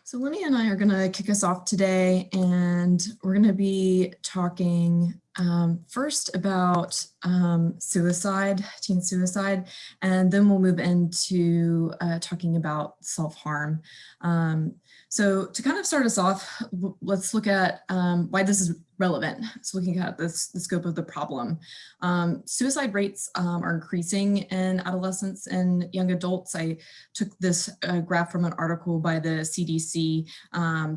So Lenny and I are going to kick us off today, and we're going to be talking first about suicide, teen suicide, and then we'll move into talking about self-harm. So to kind of start us off, let's look at why this is relevant. So looking at the scope of the problem. Suicide rates are increasing in adolescents and young adults. I took this graph from an article by the CDC.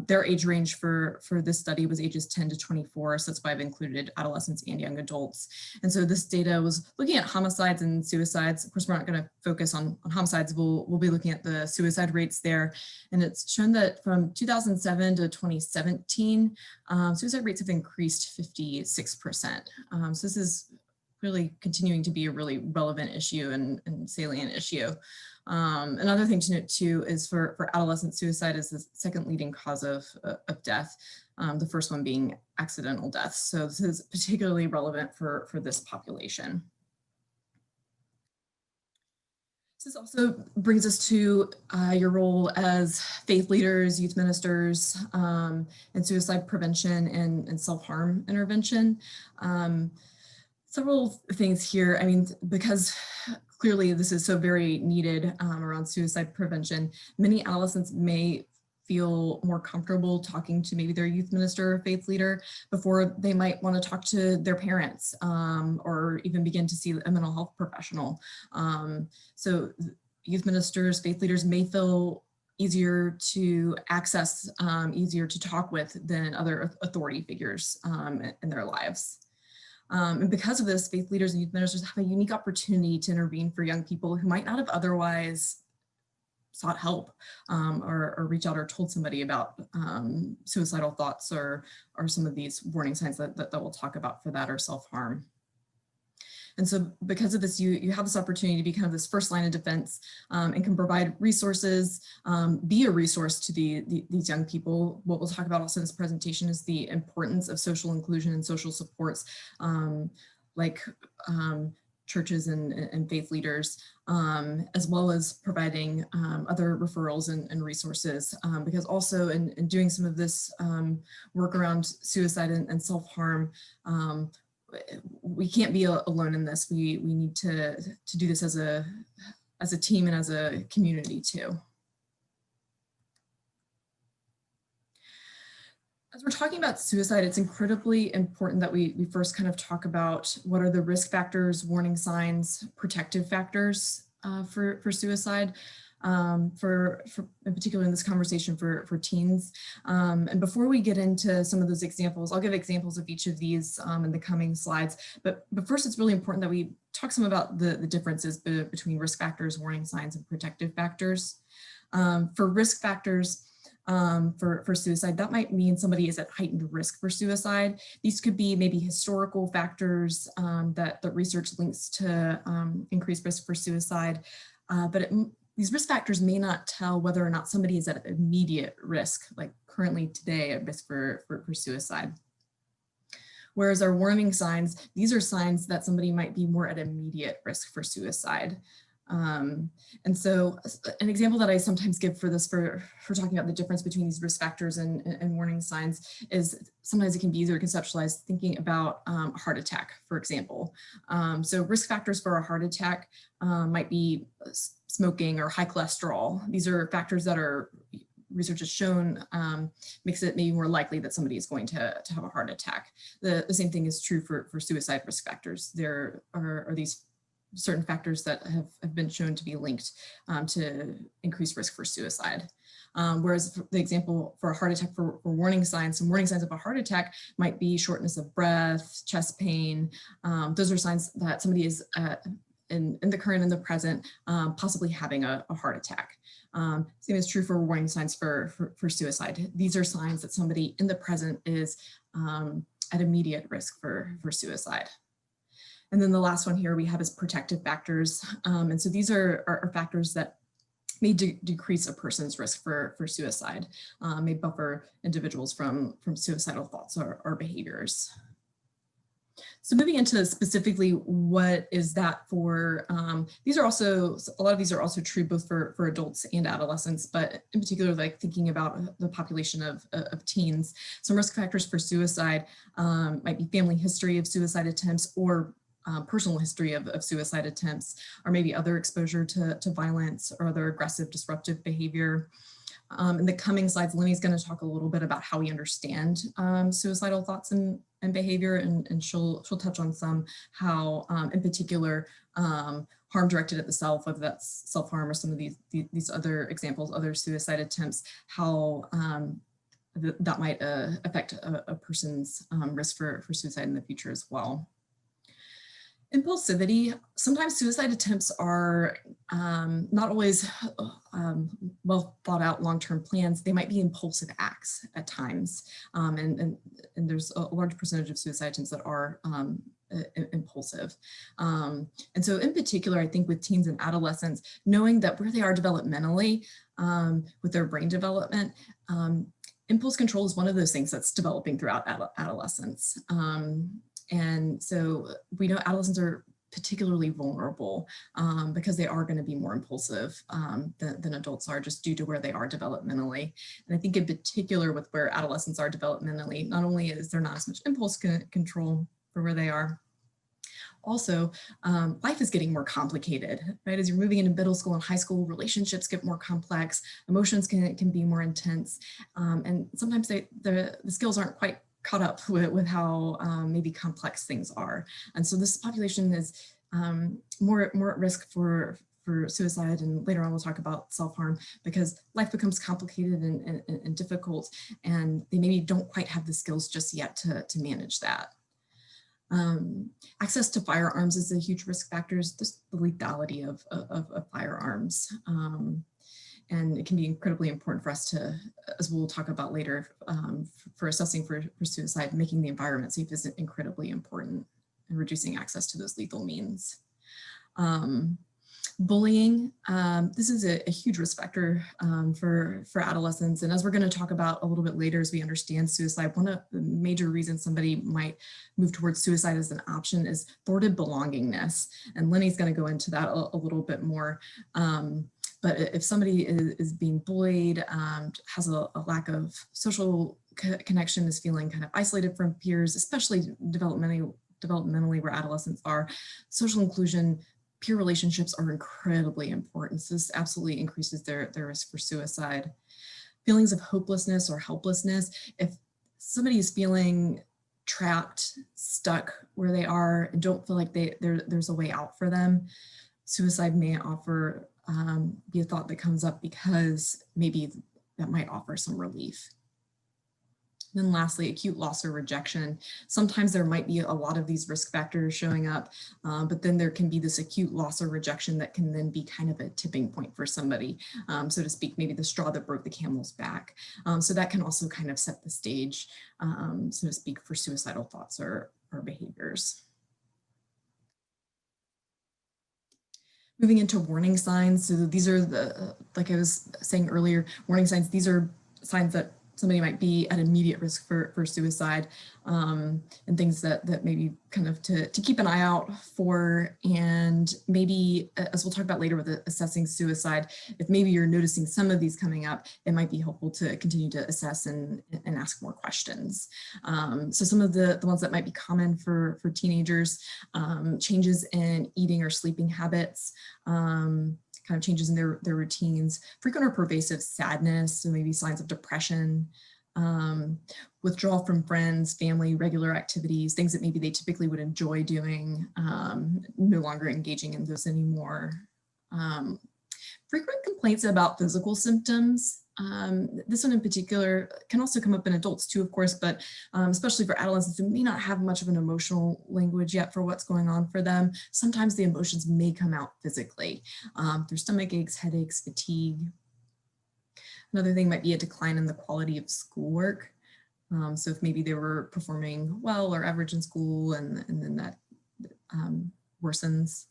Their age range for this study was ages 10 to 24, so that's why I've included adolescents and young adults. And so this data was looking at homicides and suicides. Of course, we're not going to focus on homicides. We'll be looking at the suicide rates there. And it's shown that from 2007 to 2017, suicide rates have increased 56%. So this is really continuing to be a really relevant issue and salient issue. Another thing to note too is for adolescent, suicide is the second leading cause of death, the first one being accidental death. So this is particularly relevant for this population. This also brings us to your role as faith leaders, youth ministers, and suicide prevention and self-harm intervention. Several things here. I mean, because clearly this is so very needed around suicide prevention, many adolescents may feel more comfortable talking to maybe their youth minister or faith leader before they might want to talk to their parents or even begin to see a mental health professional. So youth ministers, faith leaders may feel easier to access, easier to talk with than other authority figures in their lives. And because of this, faith leaders and youth ministers have a unique opportunity to intervene for young people who might not have otherwise sought help or reach out or told somebody about suicidal thoughts or some of these warning signs that we'll talk about for that, or self-harm. And so because of this, you have this opportunity to be kind of this first line of defense and can provide resources, be a resource to these young people. What we'll talk about also in this presentation is the importance of social inclusion and social supports like churches and faith leaders, as well as providing other referrals and resources. Because also in doing some of this work around suicide and self-harm, we can't be alone in this. We need to do this as a team and as a community too. As we're talking about suicide, it's incredibly important that we first kind of talk about what are the risk factors, warning signs, protective factors for suicide, in particular in this conversation for teens. And before we get into some of those examples, I'll give examples of each of these in the coming slides. But first, it's really important that we talk some about the differences between risk factors, warning signs, and protective factors. For risk factors, for suicide, that might mean somebody is at heightened risk for suicide. These could be maybe historical factors that the research links to increased risk for suicide, but these risk factors may not tell whether or not somebody is at immediate risk, like currently today at risk for suicide. Whereas our warning signs, these are signs that somebody might be more at immediate risk for suicide. And so an example that I sometimes give for this, for talking about the difference between these risk factors and warning signs, is sometimes it can be easier to conceptualize thinking about a heart attack, for example. So risk factors for a heart attack might be smoking or high cholesterol. These are factors that research has shown makes it maybe more likely that somebody is going to have a heart attack. The same thing is true for suicide risk factors. There are these certain factors that have been shown to be linked to increased risk for suicide. Whereas the example for a heart attack for warning signs, some warning signs of a heart attack might be shortness of breath, chest pain. Those are signs that somebody is in the current and the present, possibly having a heart attack. Same is true for warning signs for suicide. These are signs that somebody in the present is at immediate risk for suicide. And then the last one here we have is protective factors. And so these are factors that may decrease a person's risk for suicide, may buffer individuals from suicidal thoughts or behaviors. So moving into specifically what is that for, these are also, a lot of these are also true both for adults and adolescents, but in particular, like thinking about the population of teens. Some risk factors for suicide might be family history of suicide attempts or personal history of suicide attempts, or maybe other exposure to violence or other aggressive disruptive behavior. In the coming slides, Lenny's going to talk a little bit about how we understand suicidal thoughts and behavior, and she'll touch on some how, in particular, harm directed at the self, whether that's self-harm or some of these other examples, other suicide attempts, how that might affect a person's risk for suicide in the future as well. Impulsivity. Sometimes suicide attempts are not always well thought out long-term plans. They might be impulsive acts at times. And there's a large percentage of suicide attempts that are impulsive. And so in particular, I think with teens and adolescents, knowing that where they are developmentally with their brain development, impulse control is one of those things that's developing throughout adolescence. And so we know adolescents are particularly vulnerable because they are going to be more impulsive than adults are, just due to where they are developmentally. And I think in particular with where adolescents are developmentally, not only is there not as much impulse control for where they are, also life is getting more complicated, right? As you're moving into middle school and high school, relationships get more complex, emotions can be more intense, and sometimes the skills aren't quite caught up with how maybe complex things are. And so this population is more at risk for suicide, and later on we'll talk about self-harm, because life becomes complicated and difficult, and they maybe don't quite have the skills just yet to manage that. Access to firearms is a huge risk factor, just the lethality of firearms. And it can be incredibly important for us to, as we'll talk about later, for assessing for suicide, making the environment safe is incredibly important, and reducing access to those lethal means. Bullying, this is a huge risk factor for adolescents. And as we're going to talk about a little bit later, as we understand suicide, one of the major reasons somebody might move towards suicide as an option is thwarted belongingness. And Lenny's going to go into that a little bit more. But if somebody is being bullied, has a lack of social connection, is feeling kind of isolated from peers, especially developmentally where adolescents are, social inclusion, peer relationships are incredibly important. So this absolutely increases their risk for suicide. Feelings of hopelessness or helplessness. If somebody is feeling trapped, stuck where they are, and don't feel like there's a way out for them, suicide may offer be a thought that comes up, because maybe that might offer some relief. And then lastly, acute loss or rejection. Sometimes there might be a lot of these risk factors showing up, but then there can be this acute loss or rejection that can then be kind of a tipping point for somebody, so to speak, maybe the straw that broke the camel's back. So that can also kind of set the stage, so to speak, for suicidal thoughts or behaviors. Moving into warning signs. So these are the, like I was saying earlier, warning signs. These are signs that somebody might be at immediate risk for suicide, and things that maybe kind of to keep an eye out for. And maybe, as we'll talk about later with assessing suicide, if maybe you're noticing some of these coming up, it might be helpful to continue to assess and ask more questions. So some of the ones that might be common for teenagers, changes in eating or sleeping habits, kind of changes in their routines, frequent or pervasive sadness, so maybe signs of depression, withdrawal from friends, family, regular activities, things that maybe they typically would enjoy doing, no longer engaging in those anymore. Frequent complaints about physical symptoms. This one in particular can also come up in adults too, of course, but especially for adolescents who may not have much of an emotional language yet for what's going on for them. Sometimes the emotions may come out physically through stomach aches, headaches, fatigue. Another thing might be a decline in the quality of schoolwork. So if maybe they were performing well or average in school, and then that worsens.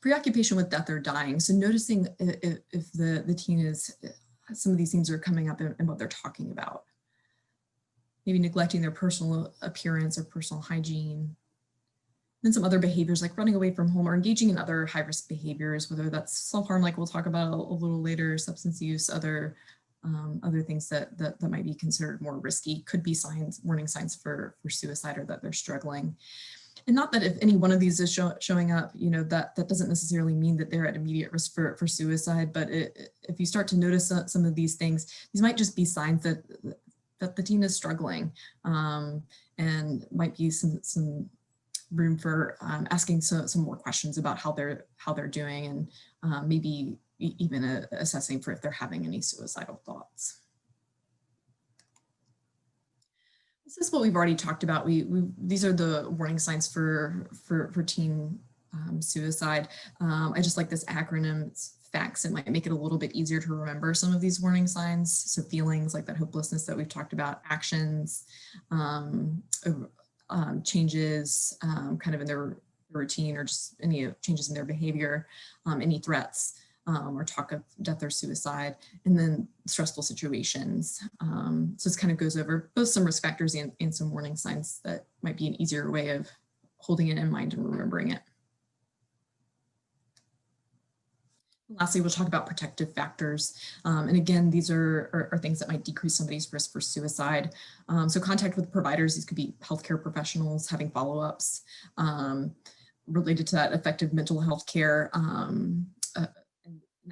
Preoccupation with death or dying. So noticing if the teen is, some of these things are coming up in what they're talking about. maybe neglecting their personal appearance or personal hygiene. Then some other behaviors like running away from home or engaging in other high-risk behaviors, whether that's self-harm, like we'll talk about a little later, substance use, other things that might be considered more risky, could be signs, warning signs for suicide or that they're struggling. And not that if any one of these is showing up, you know, that doesn't necessarily mean that they're at immediate risk for suicide, but if you start to notice some of these things, these might just be signs that the teen is struggling, and might be some room for asking some more questions about how they're doing, and maybe even assessing for if they're having any suicidal thoughts. This is what we've already talked about. These are the warning signs for teen suicide. I just like this acronym. It's FACTS. It might make it a little bit easier to remember some of these warning signs. So feelings like that hopelessness that we've talked about, actions, changes kind of in their routine or just any changes in their behavior, any threats, or talk of death or suicide, and then stressful situations. So this kind of goes over both some risk factors and some warning signs that might be an easier way of holding it in mind and remembering it. Lastly, we'll talk about protective factors. And again, these are things that might decrease somebody's risk for suicide. So contact with providers, these could be healthcare professionals, having follow-ups related to that, effective mental health care, and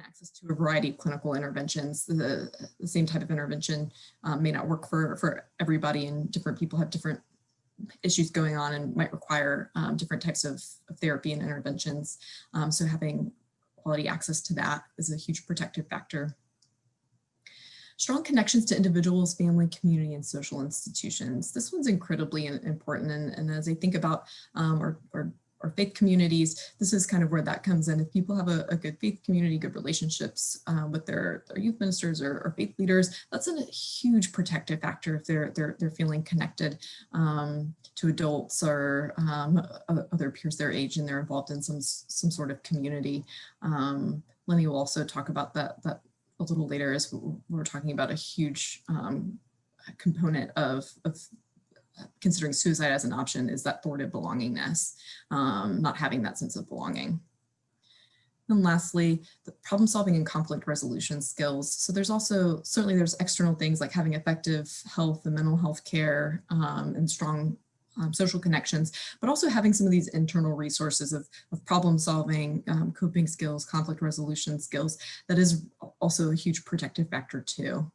access to a variety of clinical interventions. The same type of intervention may not work for everybody, and different people have different issues going on and might require different types of therapy and interventions. So having quality access to that is a huge protective factor. Strong connections to individuals, family, community, and social institutions. This one's incredibly important. And as I think about our faith communities, this is kind of where that comes in. If people have a good faith community, good relationships with their youth ministers or faith leaders, that's a huge protective factor if they're feeling connected to adults or other peers their age, and they're involved in some sort of community. Lenny will also talk about that a little later, as we're talking about a huge component of considering suicide as an option is that thwarted belongingness, not having that sense of belonging. And lastly, the problem solving and conflict resolution skills. So there's also, certainly there's external things like having effective health and mental health care and strong social connections, but also having some of these internal resources of problem solving, coping skills, conflict resolution skills, that is also a huge protective factor too.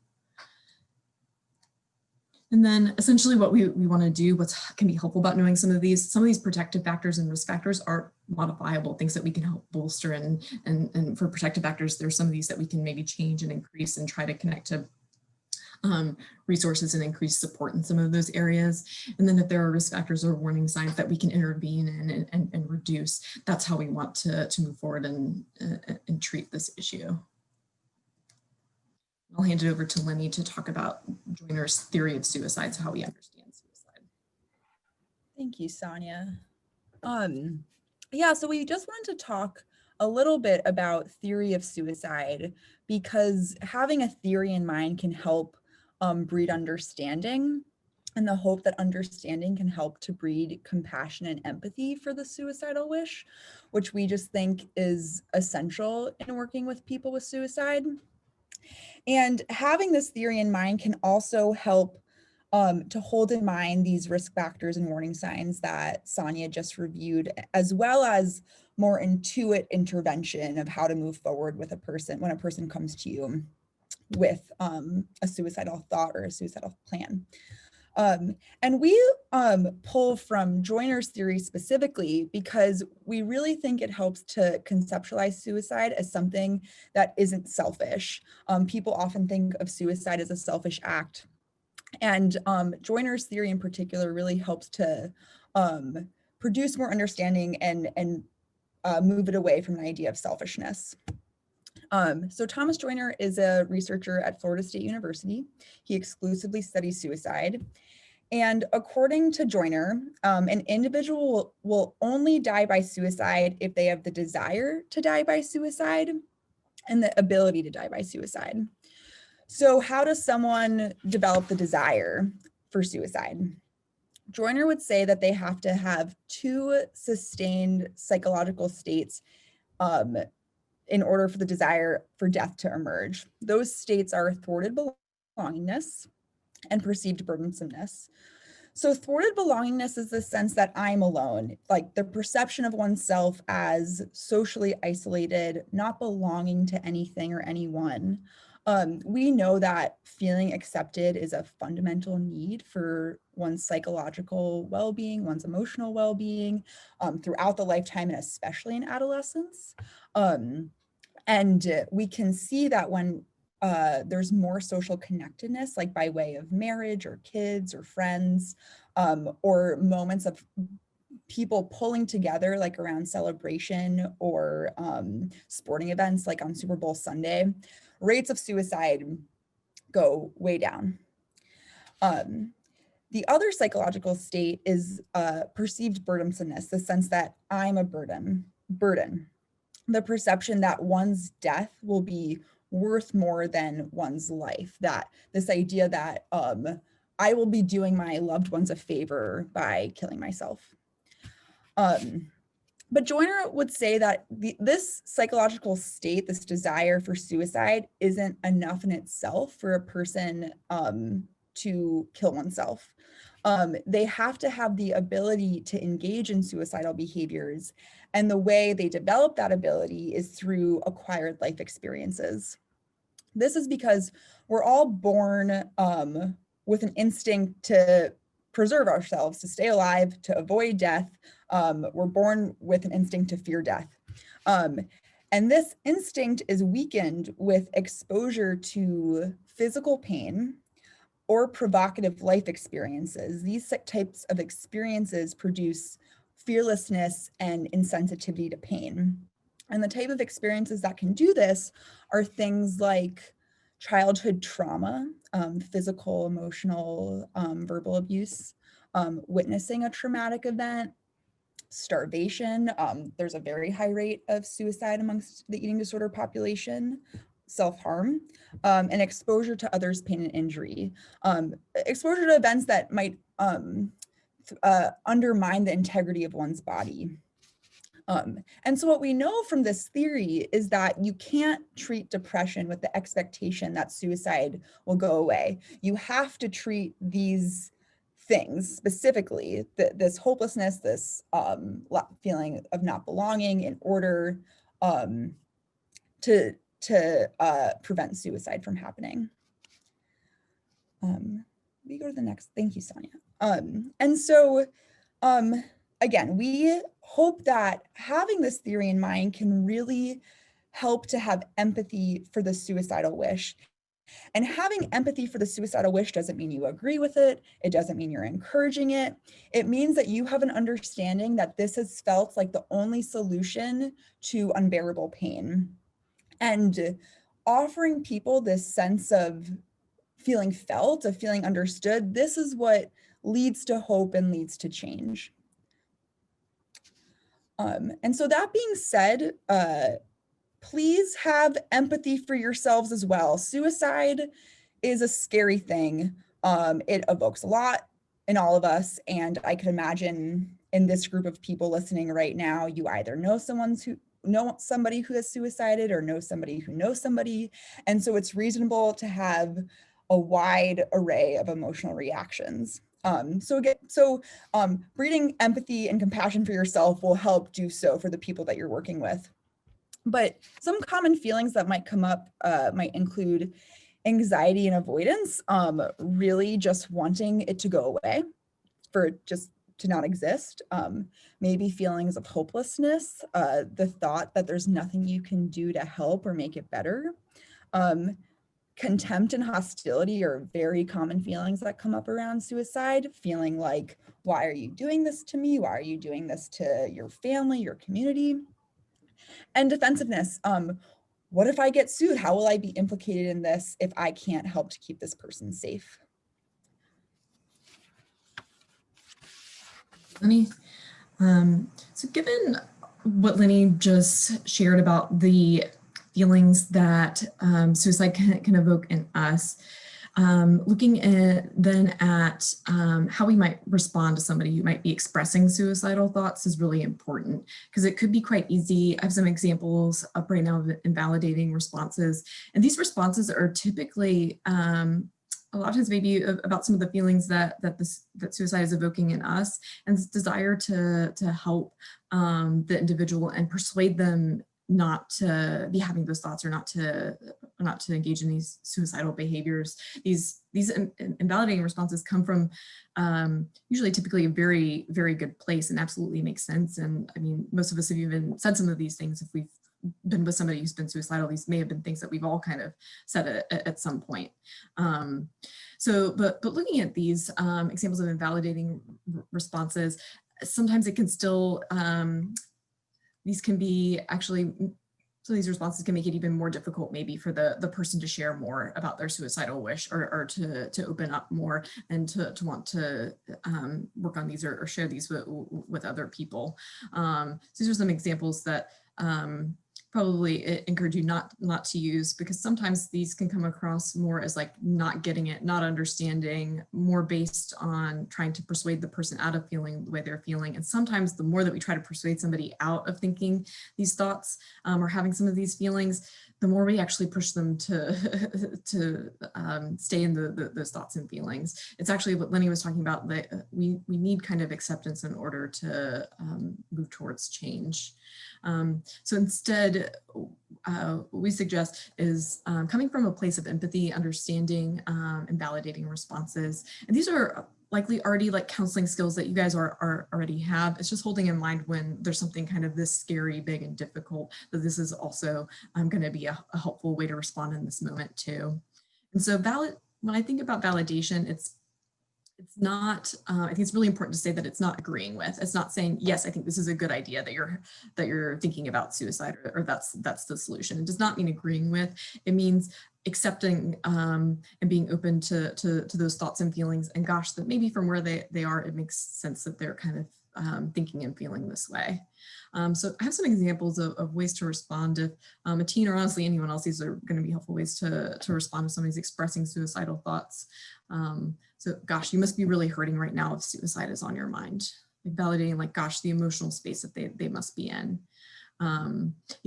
And then essentially what we want to do, what can be helpful about knowing some of these protective factors and risk factors are modifiable, things that we can help bolster. And for protective factors, there's some of these that we can maybe change and increase and try to connect to resources and increase support in some of those areas. And then if there are risk factors or warning signs that we can intervene in and reduce, that's how we want to move forward and treat this issue. I'll hand it over to Lenny to talk about Joyner's theory of suicide, so how we understand suicide. Thank you, Sonia. Yeah, so we just wanted to talk a little bit about theory of suicide, because having a theory in mind can help breed understanding, and the hope that understanding can help to breed compassion and empathy for the suicidal wish, which we just think is essential in working with people with suicide. And having this theory in mind can also help to hold in mind these risk factors and warning signs that Sonia just reviewed, as well as more intuitive intervention of how to move forward with a person when a person comes to you with a suicidal thought or a suicidal plan. And we pull from Joyner's theory specifically because we really think it helps to conceptualize suicide as something that isn't selfish. People often think of suicide as a selfish act. And Joyner's theory in particular really helps to produce more understanding and move it away from an idea of selfishness. So Thomas Joyner is a researcher at Florida State University. He exclusively studies suicide. And according to Joyner, an individual will only die by suicide if they have the desire to die by suicide and the ability to die by suicide. So how does someone develop the desire? for suicide. Joyner would say that they have to have 2 sustained psychological states in order for the desire for death to emerge. Those states are thwarted belongingness and perceived burdensomeness. So thwarted belongingness is the sense that I'm alone, like the perception of oneself as socially isolated, not belonging to anything or anyone. We know that feeling accepted is a fundamental need for one's psychological well-being, one's emotional well-being, throughout the lifetime and especially in adolescence. And we can see that when there's more social connectedness, like by way of marriage or kids or friends, or moments of people pulling together like around celebration or sporting events like on Super Bowl Sunday, rates of suicide go way down. The other psychological state is perceived burdensomeness, the sense that I'm a burden. The perception that one's death will be worth more than one's life, that this idea that I will be doing my loved ones a favor by killing myself. But Joyner would say that this psychological state, this desire for suicide, isn't enough in itself for a person to kill oneself. They have to have the ability to engage in suicidal behaviors, and the way they develop that ability is through acquired life experiences. This is because we're all born with an instinct to preserve ourselves, to stay alive, to avoid death. We're born with an instinct to fear death. And this instinct is weakened with exposure to physical pain or provocative life experiences. These types of experiences produce fearlessness and insensitivity to pain. And the type of experiences that can do this are things like childhood trauma, physical, emotional, verbal abuse, witnessing a traumatic event, starvation. There's a very high rate of suicide amongst the eating disorder population, self-harm, and exposure to others' pain and injury. Exposure to events that might undermine the integrity of one's body. And so what we know from this theory is that you can't treat depression with the expectation that suicide will go away. You have to treat these things, specifically this hopelessness, this feeling of not belonging, in order to prevent suicide from happening. We go to the next. Thank you, Sonia. And so again, we hope that having this theory in mind can really help to have empathy for the suicidal wish. And having empathy for the suicidal wish doesn't mean you agree with it. It doesn't mean you're encouraging it. It means that you have an understanding that this has felt like the only solution to unbearable pain. And offering people this sense of feeling felt, of feeling understood, this is what leads to hope and leads to change. And so that being said, please have empathy for yourselves as well. Suicide is a scary thing. It evokes a lot in all of us. And I can imagine in this group of people listening right now, you either know somebody who has suicided or know somebody who knows somebody. And so it's reasonable to have a wide array of emotional reactions. Breeding empathy and compassion for yourself will help do so for the people that you're working with. But some common feelings that might come up might include anxiety and avoidance, really just wanting it to go away, for it just to not exist. Maybe feelings of hopelessness, the thought that there's nothing you can do to help or make it better. Contempt and hostility are very common feelings that come up around suicide, feeling like, why are you doing this to me? Why are you doing this to your family, your community? And defensiveness. What if I get sued? How will I be implicated in this if I can't help to keep this person safe? Lenny, so given what Lenny just shared about the feelings that suicide can evoke in us, Looking then at how we might respond to somebody who might be expressing suicidal thoughts is really important, because it could be quite easy. I have some examples up right now of invalidating responses. And these responses are typically a lot of times maybe about some of the feelings that suicide is evoking in us, and this desire to help the individual and persuade them not to be having those thoughts, or not to engage in these suicidal behaviors. These invalidating responses come from usually typically a very, very good place, and absolutely makes sense. And I mean, most of us have even said some of these things. If we've been with somebody who's been suicidal, these may have been things that we've all kind of said at some point. But looking at these examples of invalidating responses, sometimes it can still, these can be actually, so these responses can make it even more difficult maybe for the person to share more about their suicidal wish, or to open up more, and to want to work on these, or share these with other people. So these are some examples that probably encourage you not to use, because sometimes these can come across more as like not getting it, not understanding, more based on trying to persuade the person out of feeling the way they're feeling. And sometimes the more that we try to persuade somebody out of thinking these thoughts, or having some of these feelings, the more we actually push them to stay in those thoughts and feelings. It's actually what Lenny was talking about, that we need kind of acceptance in order to move towards change. So instead, what we suggest is coming from a place of empathy, understanding, and validating responses. And these are likely already like counseling skills that you guys are already have. It's just holding in mind when there's something kind of this scary, big, and difficult, that this is also going to be a helpful way to respond in this moment too. And so when I think about validation, it's not, I think it's really important to say that it's not agreeing with. It's not saying, yes, I think this is a good idea that you're thinking about suicide, or that's the solution. It does not mean agreeing with. It means accepting and being open to those thoughts and feelings. And gosh, that maybe from where they are, it makes sense that they're kind of thinking and feeling this way. So I have some examples of ways to respond if a teen, or honestly anyone else. These are going to be helpful ways to respond if somebody's expressing suicidal thoughts. So gosh, you must be really hurting right now if suicide is on your mind. Like validating, like, gosh, the emotional space that they must be in.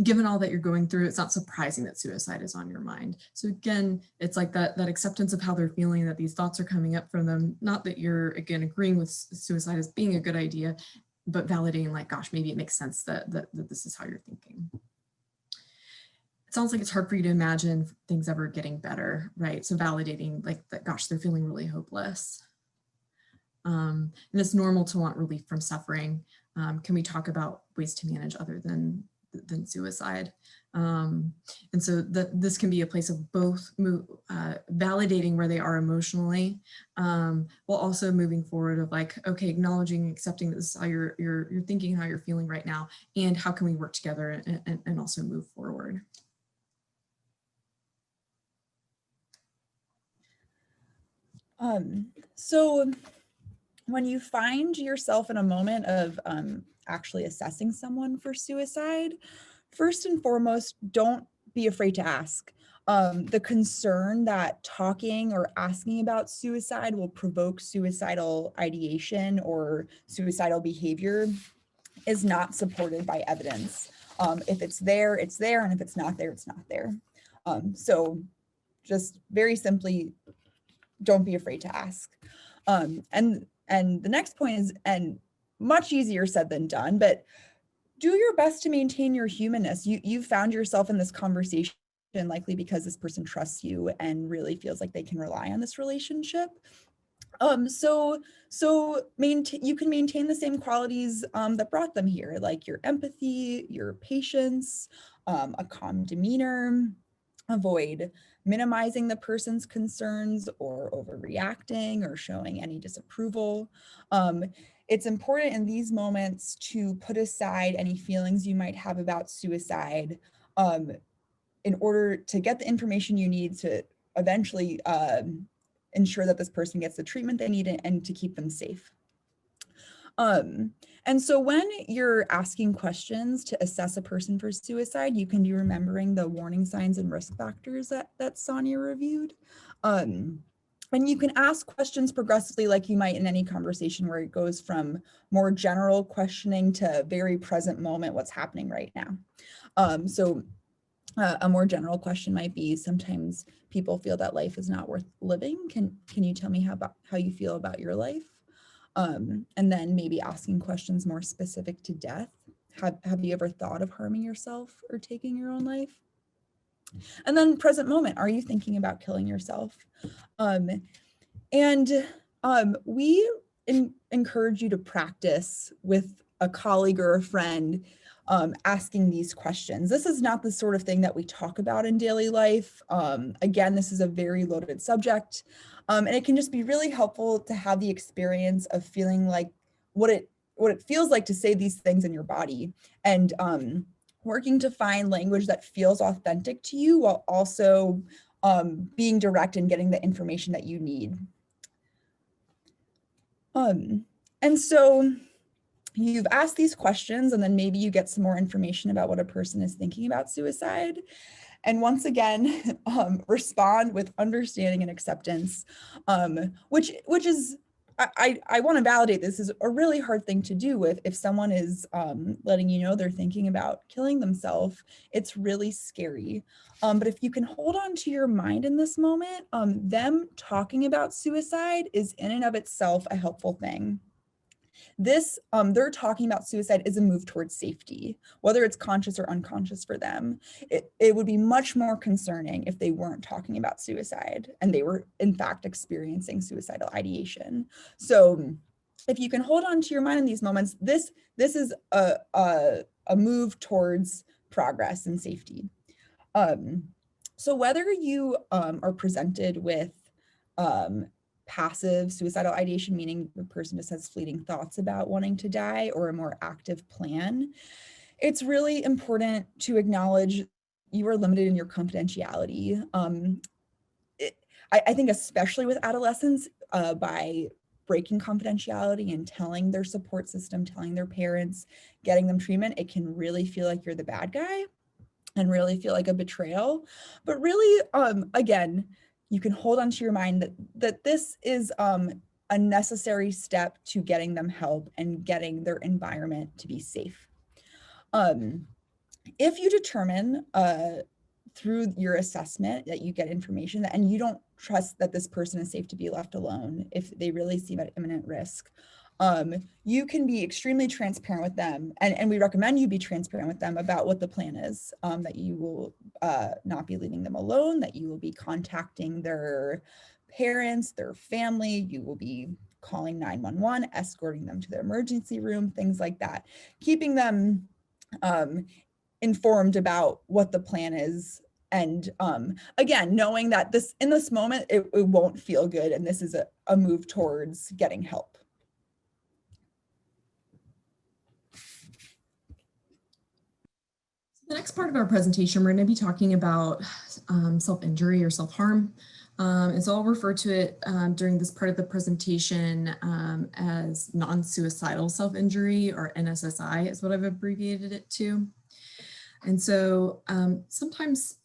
Given all that you're going through, it's not surprising that suicide is on your mind. So again, it's like that acceptance of how they're feeling, that these thoughts are coming up from them. Not that you're, again, agreeing with suicide as being a good idea, but validating, like, gosh, maybe it makes sense that this is how you're thinking. It sounds like it's hard for you to imagine things ever getting better, right? So validating, like, that, gosh, they're feeling really hopeless. And it's normal to want relief from suffering. Can we talk about ways to manage other than suicide? And so this can be a place of both validating where they are emotionally, while also moving forward of like, okay, acknowledging, accepting this is how you're thinking, how you're feeling right now, and how can we work together and also move forward. So when you find yourself in a moment of actually assessing someone for suicide, first and foremost, don't be afraid to ask. The concern that talking or asking about suicide will provoke suicidal ideation or suicidal behavior is not supported by evidence. If it's there, it's there, and if it's not there, it's not there. So just very simply, don't be afraid to ask. And the next point is, and much easier said than done, but do your best to maintain your humanness. You've found yourself in this conversation likely because this person trusts you and really feels like they can rely on this relationship. So you can maintain the same qualities that brought them here, like your empathy, your patience, a calm demeanor. Avoid minimizing the person's concerns or overreacting or showing any disapproval. It's important in these moments to put aside any feelings you might have about suicide in order to get the information you need to eventually ensure that this person gets the treatment they need and to keep them safe. And so when you're asking questions to assess a person for suicide, you can be remembering the warning signs and risk factors that Sonia reviewed. And you can ask questions progressively like you might in any conversation, where it goes from more general questioning to very present moment, what's happening right now. A more general question might be, sometimes people feel that life is not worth living. Can you tell me how you feel about your life? And then maybe asking questions more specific to death. Have you ever thought of harming yourself or taking your own life? And then present moment, are you thinking about killing yourself? We encourage you to practice with a colleague or a friend asking these questions. This is not the sort of thing that we talk about in daily life. Again, this is a very loaded subject, and it can just be really helpful to have the experience of feeling like what it feels like to say these things in your body, and working to find language that feels authentic to you while also being direct and getting the information that you need. And so you've asked these questions, and then maybe you get some more information about what a person is thinking about suicide. And once again, respond with understanding and acceptance, which is, I want to validate, this is a really hard thing to do with. If someone is letting you know they're thinking about killing themselves, it's really scary. But if you can hold on to your mind in this moment, them talking about suicide is in and of itself a helpful thing. This, they're talking about suicide is a move towards safety, whether it's conscious or unconscious for them. It would be much more concerning if they weren't talking about suicide and they were in fact experiencing suicidal ideation. So if you can hold on to your mind in these moments, this is a move towards progress and safety. So whether you are presented with passive suicidal ideation, meaning the person just has fleeting thoughts about wanting to die, or a more active plan, it's really important to acknowledge you are limited in your confidentiality. I think especially with adolescents, by breaking confidentiality and telling their support system, telling their parents, getting them treatment, it can really feel like you're the bad guy and really feel like a betrayal. But really, again, you can hold on to your mind that this is a necessary step to getting them help and getting their environment to be safe. If you determine through your assessment that you get information and you don't trust that this person is safe to be left alone, if they really seem at imminent risk, you can be extremely transparent with them, and we recommend you be transparent with them about what the plan is, that you will not be leaving them alone, that you will be contacting their parents, their family, you will be calling 911, escorting them to the emergency room, things like that, keeping them informed about what the plan is. And again, knowing that in this moment, it won't feel good, and this is a move towards getting help. The next part of our presentation, we're going to be talking about self-injury or self-harm. And so I'll refer to it during this part of the presentation as non-suicidal self-injury, or NSSI is what I've abbreviated it to. And so sometimes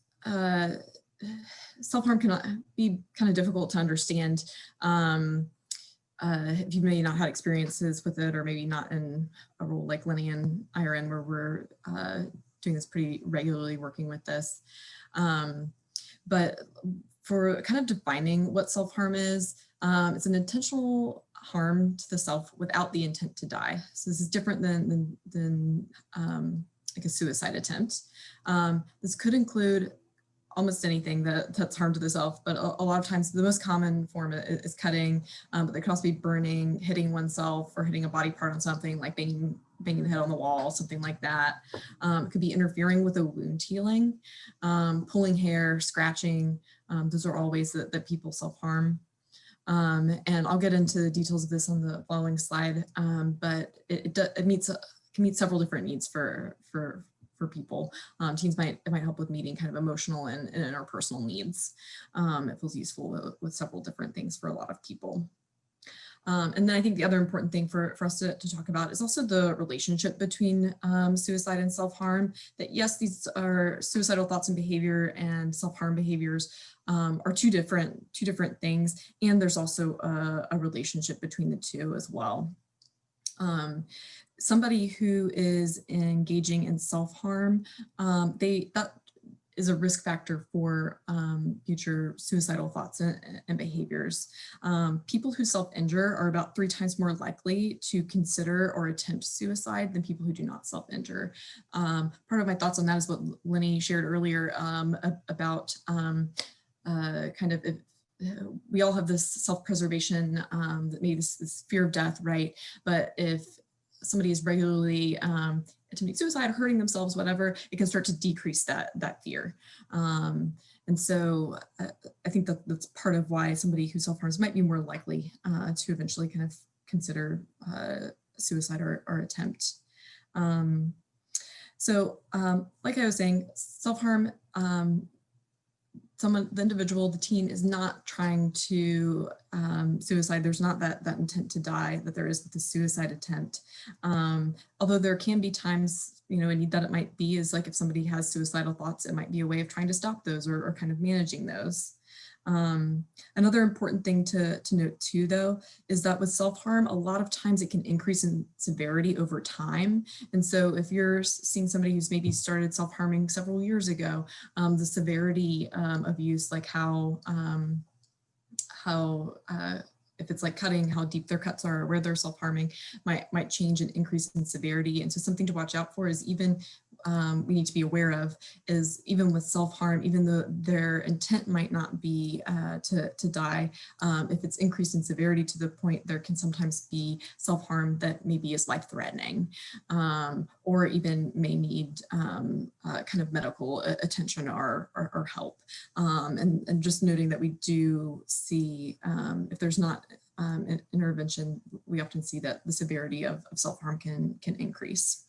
self-harm can be kind of difficult to understand if you may not had experiences with it, or maybe not in a role like Lenny and I are in, where we're doing this pretty regularly, working with this. But for kind of defining what self-harm is, it's an intentional harm to the self without the intent to die. So this is different than like a suicide attempt. This could include almost anything that's harm to the self, but a lot of times the most common form is cutting, but they could also be burning, hitting oneself, or hitting a body part on something, like banging the head on the wall, something like that. It could be interfering with a wound healing, pulling hair, scratching. Those are all ways that people self-harm. And I'll get into the details of this on the following slide, but it can meet several different needs for people. Teens might help with meeting kind of emotional and interpersonal needs. It feels useful with several different things for a lot of people. And then I think the other important thing for us to talk about is also the relationship between suicide and self-harm. That yes, these are suicidal thoughts and behavior and self-harm behaviors are two different things. And there's also a relationship between the two as well. Somebody who is engaging in self-harm, that is a risk factor for future suicidal thoughts and behaviors. People who self-injure are about 3 times more likely to consider or attempt suicide than people who do not self-injure. Part of my thoughts on that is what Lenny shared earlier about kind of if, we all have this self-preservation, that maybe this fear of death, right? But if somebody is regularly attempting suicide, hurting themselves, whatever, it can start to decrease that fear. And so I think that's part of why somebody who self-harms might be more likely to eventually kind of consider suicide or attempt. Like I was saying, self-harm, the individual, the teen is not trying to suicide. There's not that intent to die that there is with the suicide attempt. Although there can be times, a need that it might be is like if somebody has suicidal thoughts, it might be a way of trying to stop those or kind of managing those. Another important thing to note too, though, is that with self-harm, a lot of times it can increase in severity over time. And so if you're seeing somebody who's maybe started self-harming several years ago, the severity of use, like if it's like cutting, how deep their cuts are, or where they're self-harming might change and increase in severity. And so something to watch out for is even we need to be aware of is even with self-harm, even though their intent might not be to die, if it's increased in severity to the point there can sometimes be self-harm that maybe is life-threatening or even may need kind of medical attention or help. And just noting that we do see if there's not intervention, we often see that the severity of self-harm can increase.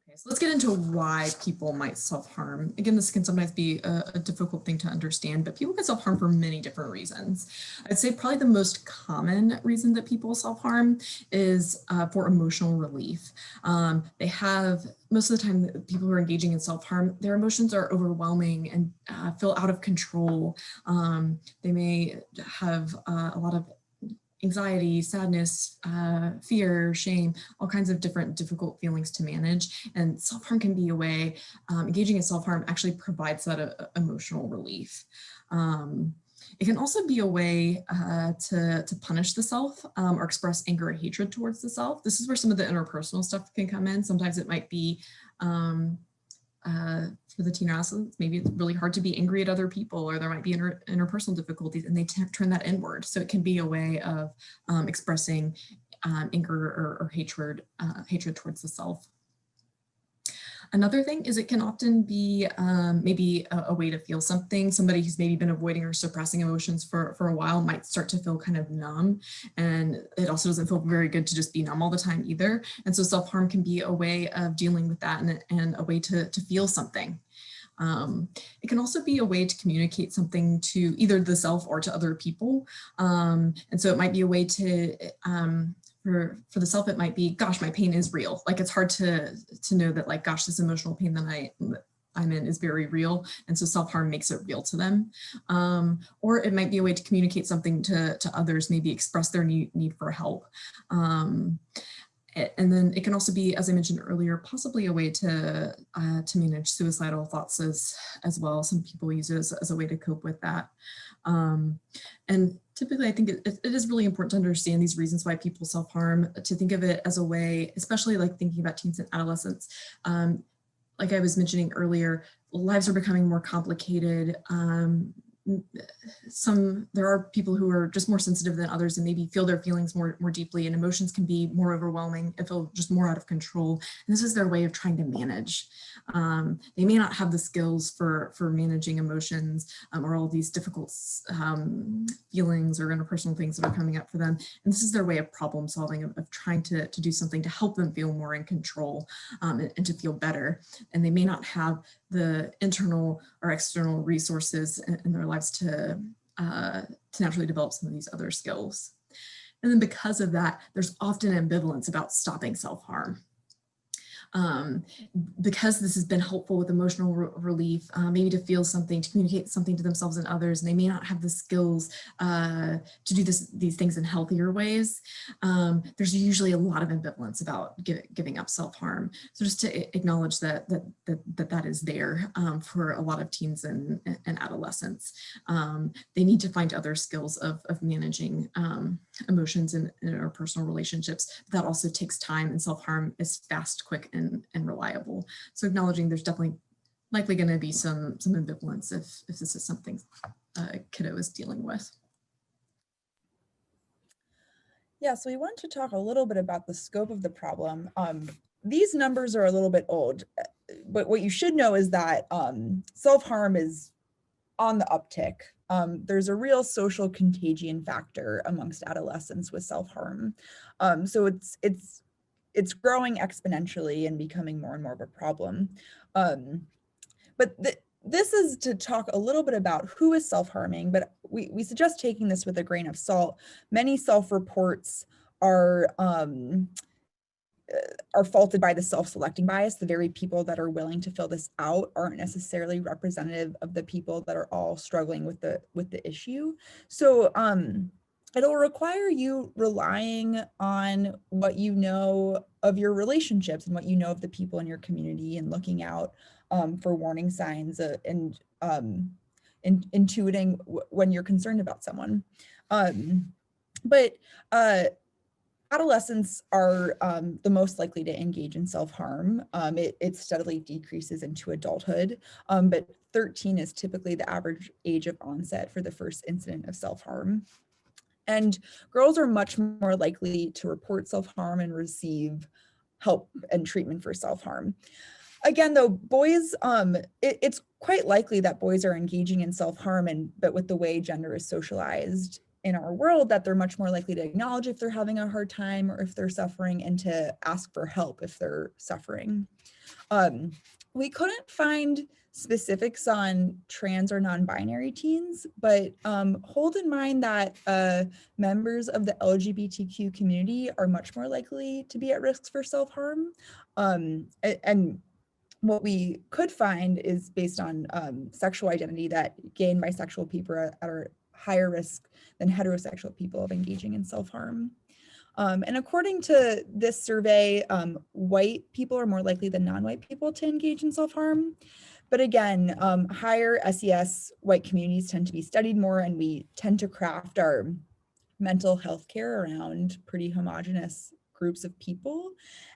Okay, so let's get into why people might self-harm. Again, this can sometimes be a difficult thing to understand, but people can self-harm for many different reasons. I'd say probably the most common reason that people self-harm is for emotional relief. They have, most of the time, people who are engaging in self-harm, their emotions are overwhelming and feel out of control. They may have a lot of anxiety, sadness, fear, shame, all kinds of different difficult feelings to manage. And self-harm can be a way, engaging in self-harm actually provides that emotional relief. It can also be a way to punish the self or express anger or hatred towards the self. This is where some of the interpersonal stuff can come in. Sometimes it might be for the teen or adolescents, maybe it's really hard to be angry at other people, or there might be interpersonal difficulties, and they turn that inward. So it can be a way of expressing anger or hatred towards the self. Another thing is it can often be maybe a way to feel something. Somebody who's maybe been avoiding or suppressing emotions for a while might start to feel kind of numb. And it also doesn't feel very good to just be numb all the time either. And so self-harm can be a way of dealing with that and a way to feel something. It can also be a way to communicate something to either the self or to other people. And so it might be a way to, for the self, it might be, gosh, my pain is real. Like it's hard to know that like, gosh, this emotional pain that I'm in is very real. And so self-harm makes it real to them. Or it might be a way to communicate something to others, maybe express their need for help. And then it can also be, as I mentioned earlier, possibly a way to manage suicidal thoughts as well. Some people use it as a way to cope with that. And typically, I think it is really important to understand these reasons why people self-harm, to think of it as a way, especially like thinking about teens and adolescents. Like I was mentioning earlier, lives are becoming more complicated. There are people who are just more sensitive than others and maybe feel their feelings more deeply, and emotions can be more overwhelming and feel just more out of control. And this is their way of trying to manage. They may not have the skills for managing emotions or all these difficult feelings or interpersonal things that are coming up for them. And this is their way of problem solving, of trying to do something to help them feel more in control and to feel better. And they may not have the internal or external resources in their lives to to naturally develop some of these other skills. And then because of that, there's often ambivalence about stopping self-harm. Because this has been helpful with emotional relief, maybe to feel something, to communicate something to themselves and others, and they may not have the skills to do these things in healthier ways. There's usually a lot of ambivalence about giving up self-harm. So just to acknowledge that is there for a lot of teens and adolescents. They need to find other skills of managing emotions in our personal relationships. That also takes time, and self-harm is fast, quick, and reliable. So acknowledging there's definitely likely going to be some ambivalence if this is something a kiddo is dealing with. Yeah, so we want to talk a little bit about the scope of the problem. These numbers are a little bit old, but what you should know is that self-harm is on the uptick. There's a real social contagion factor amongst adolescents with self-harm. So it's growing exponentially and becoming more and more of a problem. But this is to talk a little bit about who is self-harming, but we suggest taking this with a grain of salt. Many self-reports are faulted by the self-selecting bias. The very people that are willing to fill this out aren't necessarily representative of the people that are all struggling with the issue. So it'll require you relying on what you know of your relationships and what you know of the people in your community, and looking out for warning signs and intuiting when you're concerned about someone. But adolescents are the most likely to engage in self-harm. It steadily decreases into adulthood, but 13 is typically the average age of onset for the first incident of self-harm. And girls are much more likely to report self-harm and receive help and treatment for self-harm. Again, though, boys, it's quite likely that boys are engaging in self-harm, but with the way gender is socialized in our world, that they're much more likely to acknowledge if they're having a hard time or if they're suffering, and to ask for help if they're suffering. We couldn't find specifics on trans or non-binary teens, but hold in mind that members of the LGBTQ community are much more likely to be at risk for self-harm. And what we could find is based on sexual identity, that gay and bisexual people are higher risk than heterosexual people of engaging in self-harm. And according to this survey, white people are more likely than non-white people to engage in self-harm. But again, higher SES white communities tend to be studied more, and we tend to craft our mental health care around pretty homogenous groups of people.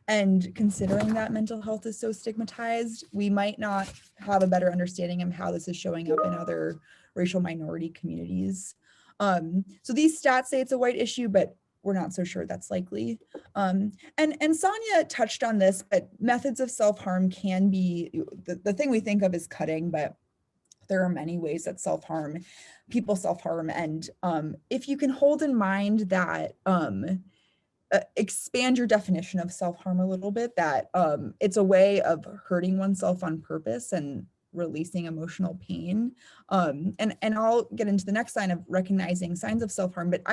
And considering that mental health is so stigmatized, we might not have a better understanding of how this is showing up in other racial minority communities. So these stats say it's a white issue, but we're not so sure that's likely. And Sonia touched on this, but methods of self-harm can be, the thing we think of is cutting, but there are many ways that people self-harm. And if you can hold in mind that, expand your definition of self-harm a little bit, that it's a way of hurting oneself on purpose and releasing emotional pain. And I'll get into the next sign of recognizing signs of self-harm, but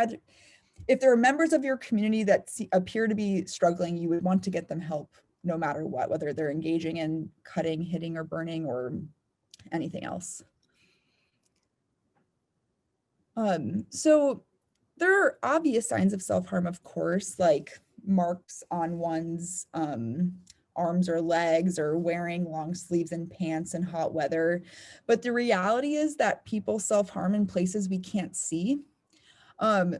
if there are members of your community that appear to be struggling, you would want to get them help no matter what, whether they're engaging in cutting, hitting, or burning, or anything else. So there are obvious signs of self-harm, of course, like marks on one's arms or legs, or wearing long sleeves and pants in hot weather. But the reality is that people self-harm in places we can't see.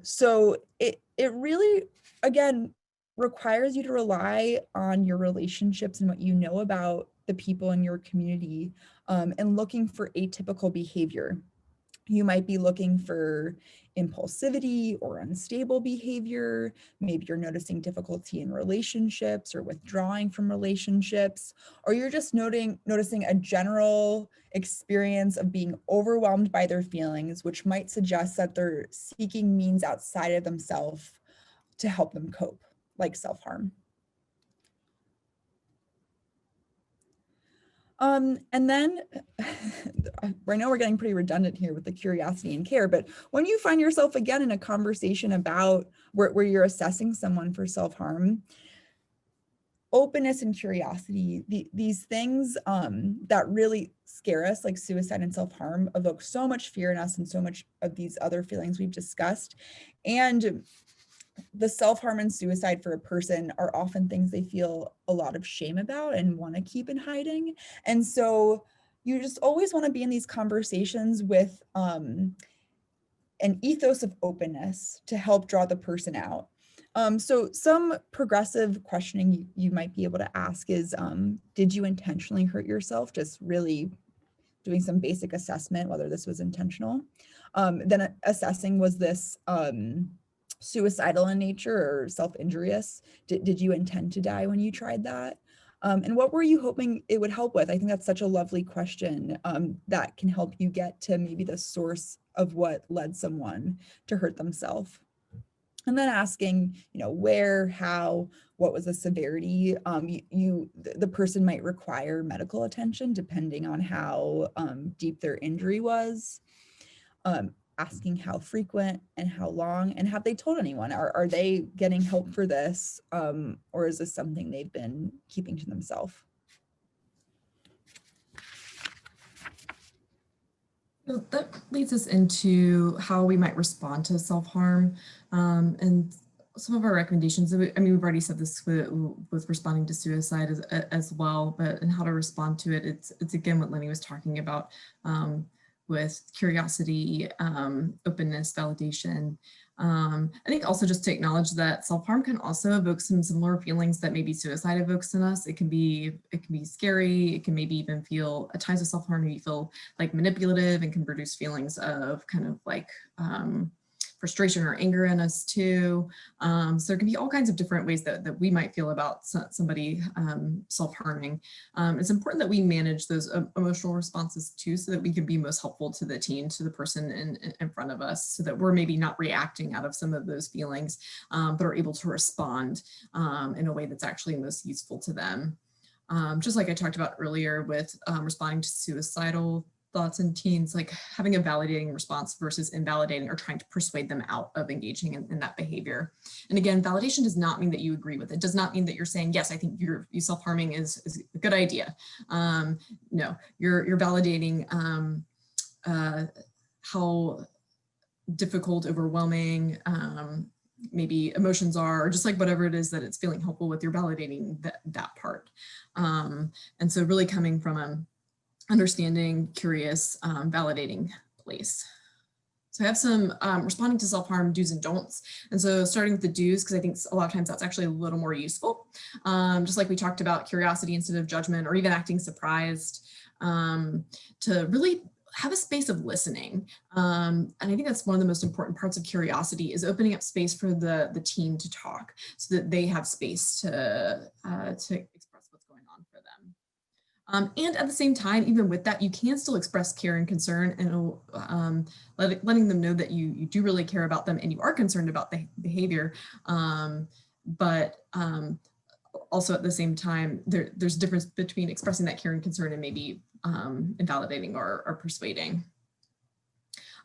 So it really, again, requires you to rely on your relationships and what you know about the people in your community, and looking for atypical behavior. You might be looking for impulsivity or unstable behavior. Maybe you're noticing difficulty in relationships or withdrawing from relationships, or you're just noticing a general experience of being overwhelmed by their feelings, which might suggest that they're seeking means outside of themselves to help them cope, like self-harm. And then I know we're getting pretty redundant here with the curiosity and care, but when you find yourself again in a conversation about where you're assessing someone for self-harm, openness and curiosity, these things that really scare us, like suicide and self-harm, evoke so much fear in us and so much of these other feelings we've discussed. And the self-harm and suicide for a person are often things they feel a lot of shame about and want to keep in hiding. And so you just always want to be in these conversations with an ethos of openness to help draw the person out. So some progressive questioning you might be able to ask is, did you intentionally hurt yourself? Just really doing some basic assessment, whether this was intentional. Then assessing, was this suicidal in nature or self-injurious? Did you intend to die when you tried that? And what were you hoping it would help with? I think that's such a lovely question that can help you get to maybe the source of what led someone to hurt themselves. And then asking, where, how, what was the severity? The person might require medical attention depending on how deep their injury was. Asking how frequent and how long, and have they told anyone? Are they getting help for this? Or is this something they've been keeping to themselves? So that leads us into how we might respond to self-harm, and some of our recommendations. We've already said this with responding to suicide as well, but and how to respond to it. It's again what Lenny was talking about with curiosity, openness, validation. I think also just to acknowledge that self-harm can also evoke some similar feelings that maybe suicide evokes in us. It can be scary. It can maybe even feel, at times of self-harm, you feel like manipulative, and can produce feelings of kind of like frustration or anger in us too. So there can be all kinds of different ways that we might feel about somebody self-harming. It's important that we manage those emotional responses too, so that we can be most helpful to the teen, to the person in front of us, so that we're maybe not reacting out of some of those feelings, but are able to respond in a way that's actually most useful to them. Just like I talked about earlier with responding to suicidal thoughts in teens, like having a validating response versus invalidating, or trying to persuade them out of engaging in that behavior. And again, validation does not mean that you agree with it. Does not mean that you're saying, yes, I think you self-harming is a good idea. No, you're validating how difficult, overwhelming, maybe emotions are, or just like whatever it is that it's feeling helpful with, you're validating that part. And so really coming from a understanding, curious, validating place. So I have some responding to self-harm do's and don'ts. And so starting with the do's, because I think a lot of times that's actually a little more useful. Just like we talked about curiosity instead of judgment, or even acting surprised, to really have a space of listening. And I think that's one of the most important parts of curiosity, is opening up space for the teen to talk, so that they have space to express what's going on for them. And at the same time, even with that, you can still express care and concern, and letting them know that you do really care about them and you are concerned about the behavior. But also at the same time, there's a difference between expressing that care and concern and maybe invalidating or persuading.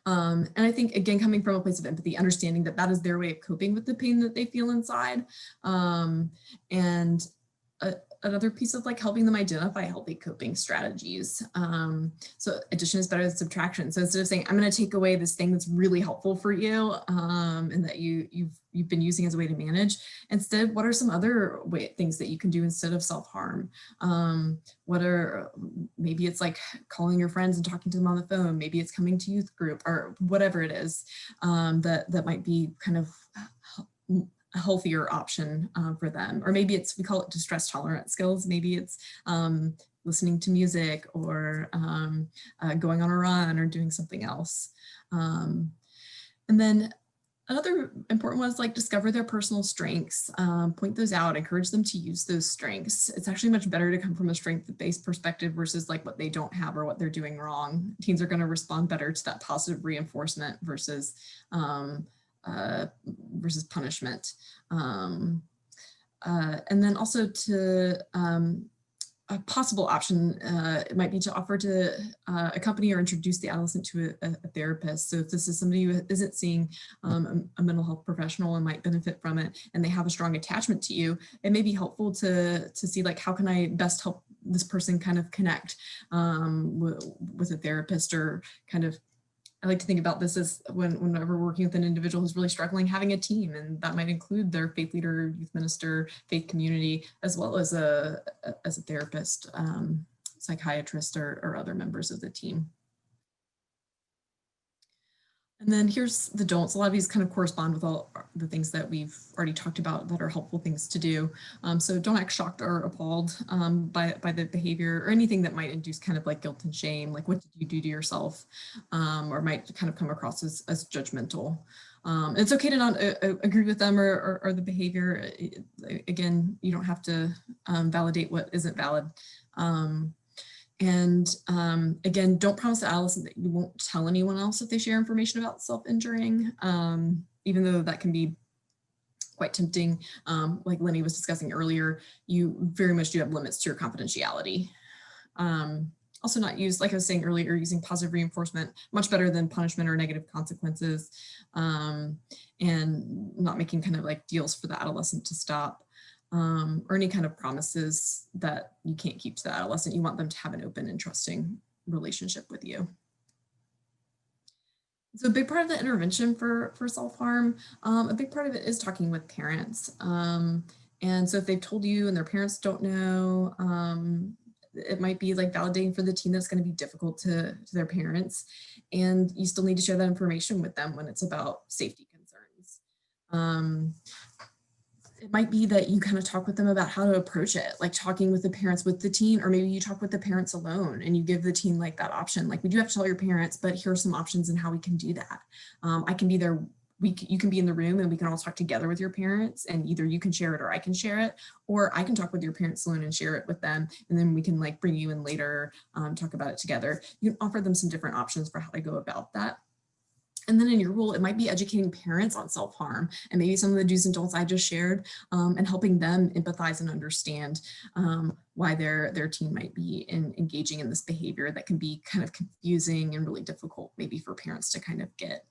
And I think, again, coming from a place of empathy, understanding that that is their way of coping with the pain that they feel inside. And another piece of like helping them identify healthy coping strategies. So addition is better than subtraction. So instead of saying, I'm going to take away this thing that's really helpful for you, and that you've been using as a way to manage, instead, what are some other things that you can do instead of self-harm? Maybe it's like calling your friends and talking to them on the phone. Maybe it's coming to youth group, or whatever it is, that might be kind of a healthier option for them. Or maybe we call it distress tolerant skills. Maybe it's listening to music, or going on a run, or doing something else. And then another important one is like discover their personal strengths, point those out, encourage them to use those strengths. It's actually much better to come from a strength-based perspective versus like what they don't have or what they're doing wrong. Teens are going to respond better to that positive reinforcement versus punishment. And then also to a possible option, it might be to offer to accompany or introduce the adolescent to a therapist. So if this is somebody who isn't seeing a mental health professional and might benefit from it, and they have a strong attachment to you, it may be helpful to see like, how can I best help this person kind of connect with a therapist, or kind of, I like to think about this as whenever working with an individual who's really struggling, having a team, and that might include their faith leader, youth minister, faith community, as well as a therapist, psychiatrist, or other members of the team. And then here's the don'ts. A lot of these kind of correspond with all the things that we've already talked about that are helpful things to do. So don't act shocked or appalled by the behavior, or anything that might induce kind of like guilt and shame, like what did you do to yourself, or might kind of come across as judgmental. It's okay to not agree with them or the behavior. Again, you don't have to validate what isn't valid. And again, don't promise the adolescent that you won't tell anyone else if they share information about self-injuring, even though that can be quite tempting. Like Lenny was discussing earlier, you very much do have limits to your confidentiality. Also not use, like I was saying earlier, using positive reinforcement, much better than punishment or negative consequences, and not making kind of like deals for the adolescent to stop. Or any kind of promises that you can't keep to the adolescent. You want them to have an open and trusting relationship with you. So a big part of the intervention for self-harm, a big part of it is talking with parents. And so if they've told you and their parents don't know, it might be like validating for the teen that's going to be difficult to their parents. And you still need to share that information with them when it's about safety concerns. It might be that you kind of talk with them about how to approach it, like talking with the parents with the teen, or maybe you talk with the parents alone and you give the teen like that option. Like, we do have to tell your parents, but here are some options and how we can do that. I can be there. You can be in the room and we can all talk together with your parents, and either you can share it or I can share it, or I can talk with your parents alone and share it with them. And then we can like bring you in later, talk about it together. You can offer them some different options for how to go about that. And then in your role, it might be educating parents on self-harm and maybe some of the do's and don'ts I just shared, and helping them empathize and understand why their teen might be engaging in this behavior that can be kind of confusing and really difficult maybe for parents to kind of get.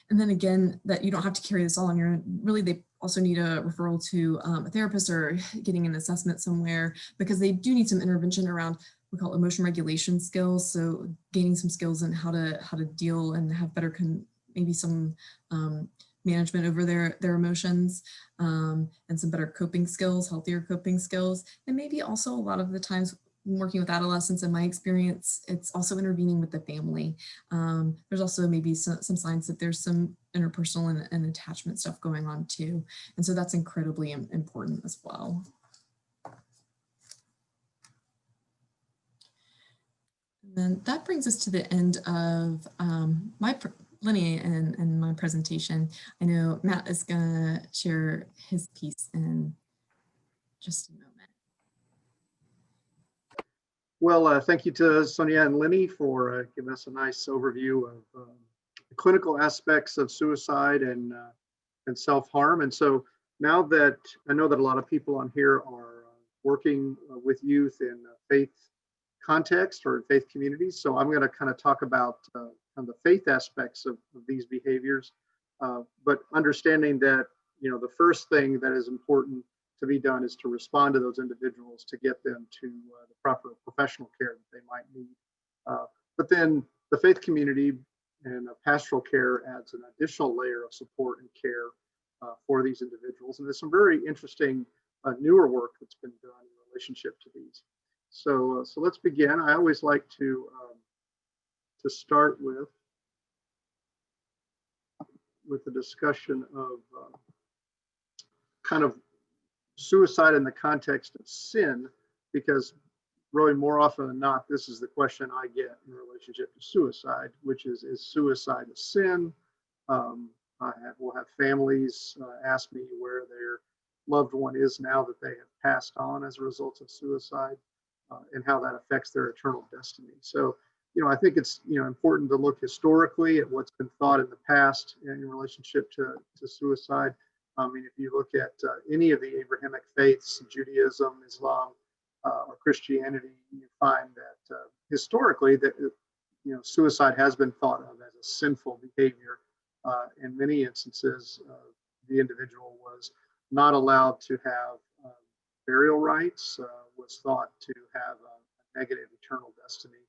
And then again, that you don't have to carry this all on your own. Really, they also need a referral to a therapist or getting an assessment somewhere, because they do need some intervention around we call emotion regulation skills. So gaining some skills in how to deal and have better maybe some management over their emotions, and some better coping skills, healthier coping skills. And maybe also a lot of the times working with adolescents, in my experience, it's also intervening with the family. There's also maybe some signs that there's some interpersonal and attachment stuff going on too. And so that's incredibly important as well. And then that brings us to the end of Lenny and my presentation. I know Matt is gonna share his piece in just a moment. Well, thank you to Sonia and Lenny for giving us a nice overview of the clinical aspects of suicide and self-harm. And so now that I know that a lot of people on here are working with youth in faith context or faith communities, so I'm going to kind of talk about kind of the faith aspects of these behaviors, but understanding that, you know, the first thing that is important to be done is to respond to those individuals to get them to the proper professional care that they might need. But then the faith community and pastoral care adds an additional layer of support and care for these individuals. And there's some very interesting newer work that's been done in relationship to these. So let's begin. I always like to start with the discussion of kind of suicide in the context of sin, because really more often than not, this is the question I get in relationship to suicide, which is suicide a sin? Will have families ask me where their loved one is now that they have passed on as a result of suicide, and how that affects their eternal destiny. So, you know, I think it's, you know, important to look historically at what's been thought in the past in relationship to suicide. I mean, if you look at any of the Abrahamic faiths, Judaism, Islam, or Christianity, you find that historically that suicide has been thought of as a sinful behavior. In many instances, the individual was not allowed to have burial rights, was thought to have a negative eternal destiny.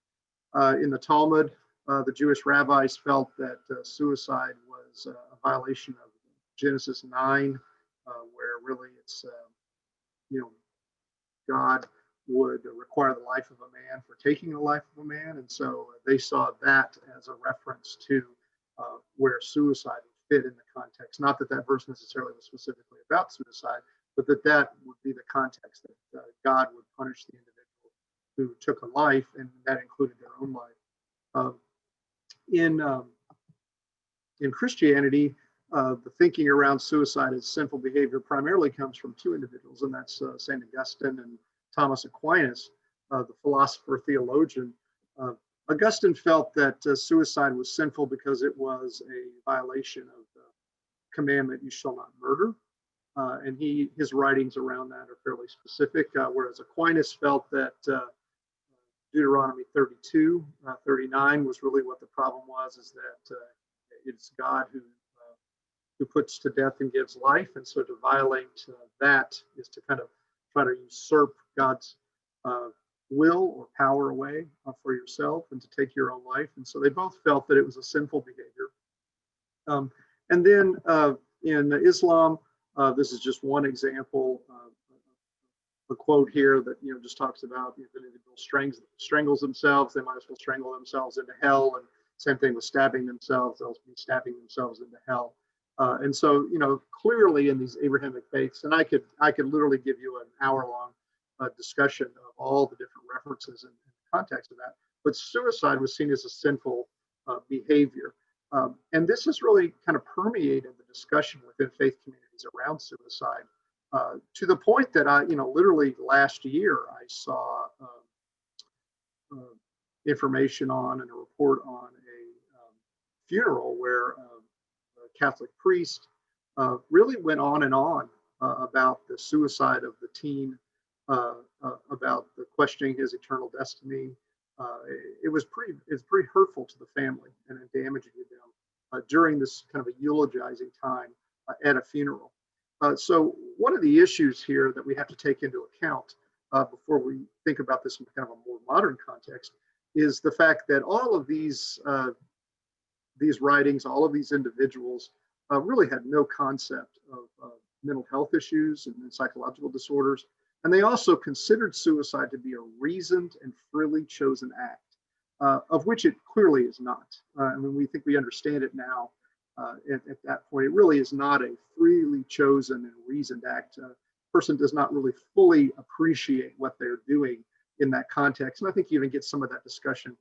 In the Talmud, the Jewish rabbis felt that suicide was a violation of Genesis 9, where really it's, God would require the life of a man for taking the life of a man. And so they saw that as a reference to where suicide would fit in the context. Not that that verse necessarily was specifically about suicide, but that would be the context that God would punish the individual who took a life, and that included their own life. In Christianity, the thinking around suicide as sinful behavior primarily comes from two individuals, and that's St. Augustine and Thomas Aquinas, the philosopher theologian. Augustine felt that suicide was sinful because it was a violation of the commandment, "You shall not murder." And his writings around that are fairly specific, whereas Aquinas felt that Deuteronomy 32, 39 was really what the problem was, is that it's God who puts to death and gives life. And so to violate that is to kind of try to usurp God's will or power away for yourself and to take your own life. And so they both felt that it was a sinful behavior. And then in Islam, this is just one example. A quote here that just talks about if an individual strangles themselves, they might as well strangle themselves into hell. And same thing with stabbing themselves; they'll be stabbing themselves into hell. And so clearly in these Abrahamic faiths, and I could literally give you an hour-long discussion of all the different references and context of that. But suicide was seen as a sinful behavior, and this has really kind of permeated the discussion within faith communities around suicide. To the point that I, literally last year, I saw information on and a report on a funeral where a Catholic priest really went on and on about the suicide of the teen, about the questioning his eternal destiny. It's pretty hurtful to the family and damaging to them during this kind of a eulogizing time at a funeral. So one of the issues here that we have to take into account before we think about this in kind of a more modern context is the fact that all of these writings, all of these individuals really had no concept of mental health issues and psychological disorders. And they also considered suicide to be a reasoned and freely chosen act, of which it clearly is not. I mean, we think we understand it now. At that point, it really is not a freely chosen and reasoned act. A person does not really fully appreciate what they're doing in that context. And I think you even get some of that discussion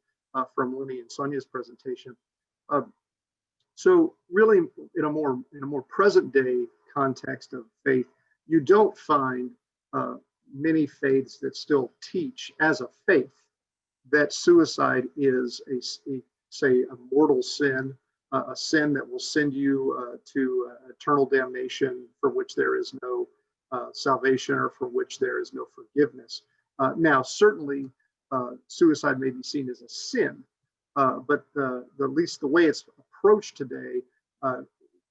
from Lenny and Sonia's presentation. So really, in a more present day context of faith, you don't find many faiths that still teach as a faith that suicide is a mortal sin, a sin that will send you to eternal damnation, for which there is no salvation or for which there is no forgiveness. Now, certainly, suicide may be seen as a sin, but at least the way it's approached today,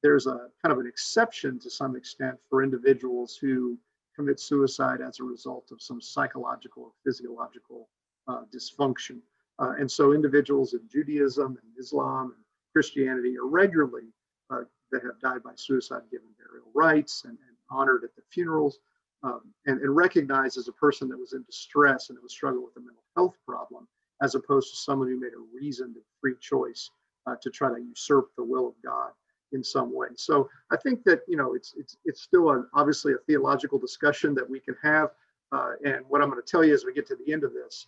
there's a kind of an exception to some extent for individuals who commit suicide as a result of some psychological or physiological dysfunction. And so individuals in Judaism and Islam and Christianity are regularly that have died by suicide given burial rites and honored at the funerals, and recognized as a person that was in distress and that was struggling with a mental health problem, as opposed to someone who made a reasoned and free choice to try to usurp the will of God in some way. So I think that it's still obviously a theological discussion that we can have. And what I'm going to tell you as we get to the end of this,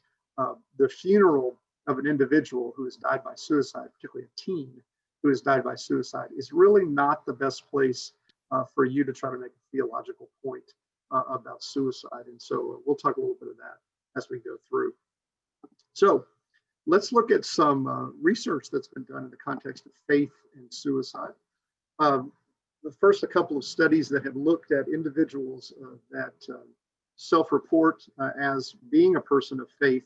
the funeral of an individual who has died by suicide, particularly a teen who has died by suicide, is really not the best place for you to try to make a theological point about suicide. And so we'll talk a little bit of that as we go through. So let's look at some research that's been done in the context of faith and suicide. The first, a couple of studies that have looked at individuals that self-report as being a person of faith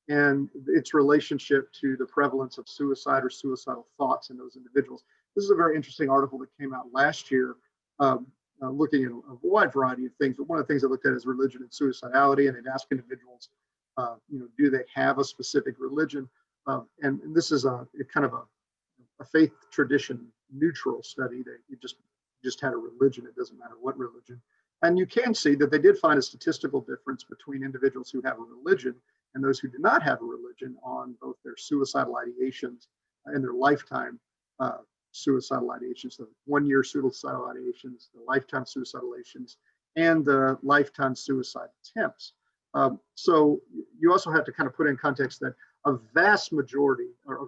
and its relationship to the prevalence of suicide or suicidal thoughts in those individuals. This is a very interesting article that came out last year, looking at a wide variety of things. But one of the things I looked at is religion and suicidality, and they'd ask individuals, do they have a specific religion? And this is a kind of a faith tradition neutral study. They just had a religion. It doesn't matter what religion. And you can see that they did find a statistical difference between individuals who have a religion and those who do not have a religion on both their suicidal ideations and their lifetime suicidal ideations, the 1-year suicidal ideations, the lifetime suicidal ideations, and the lifetime suicide attempts. So you also have to kind of put in context that a vast majority, or a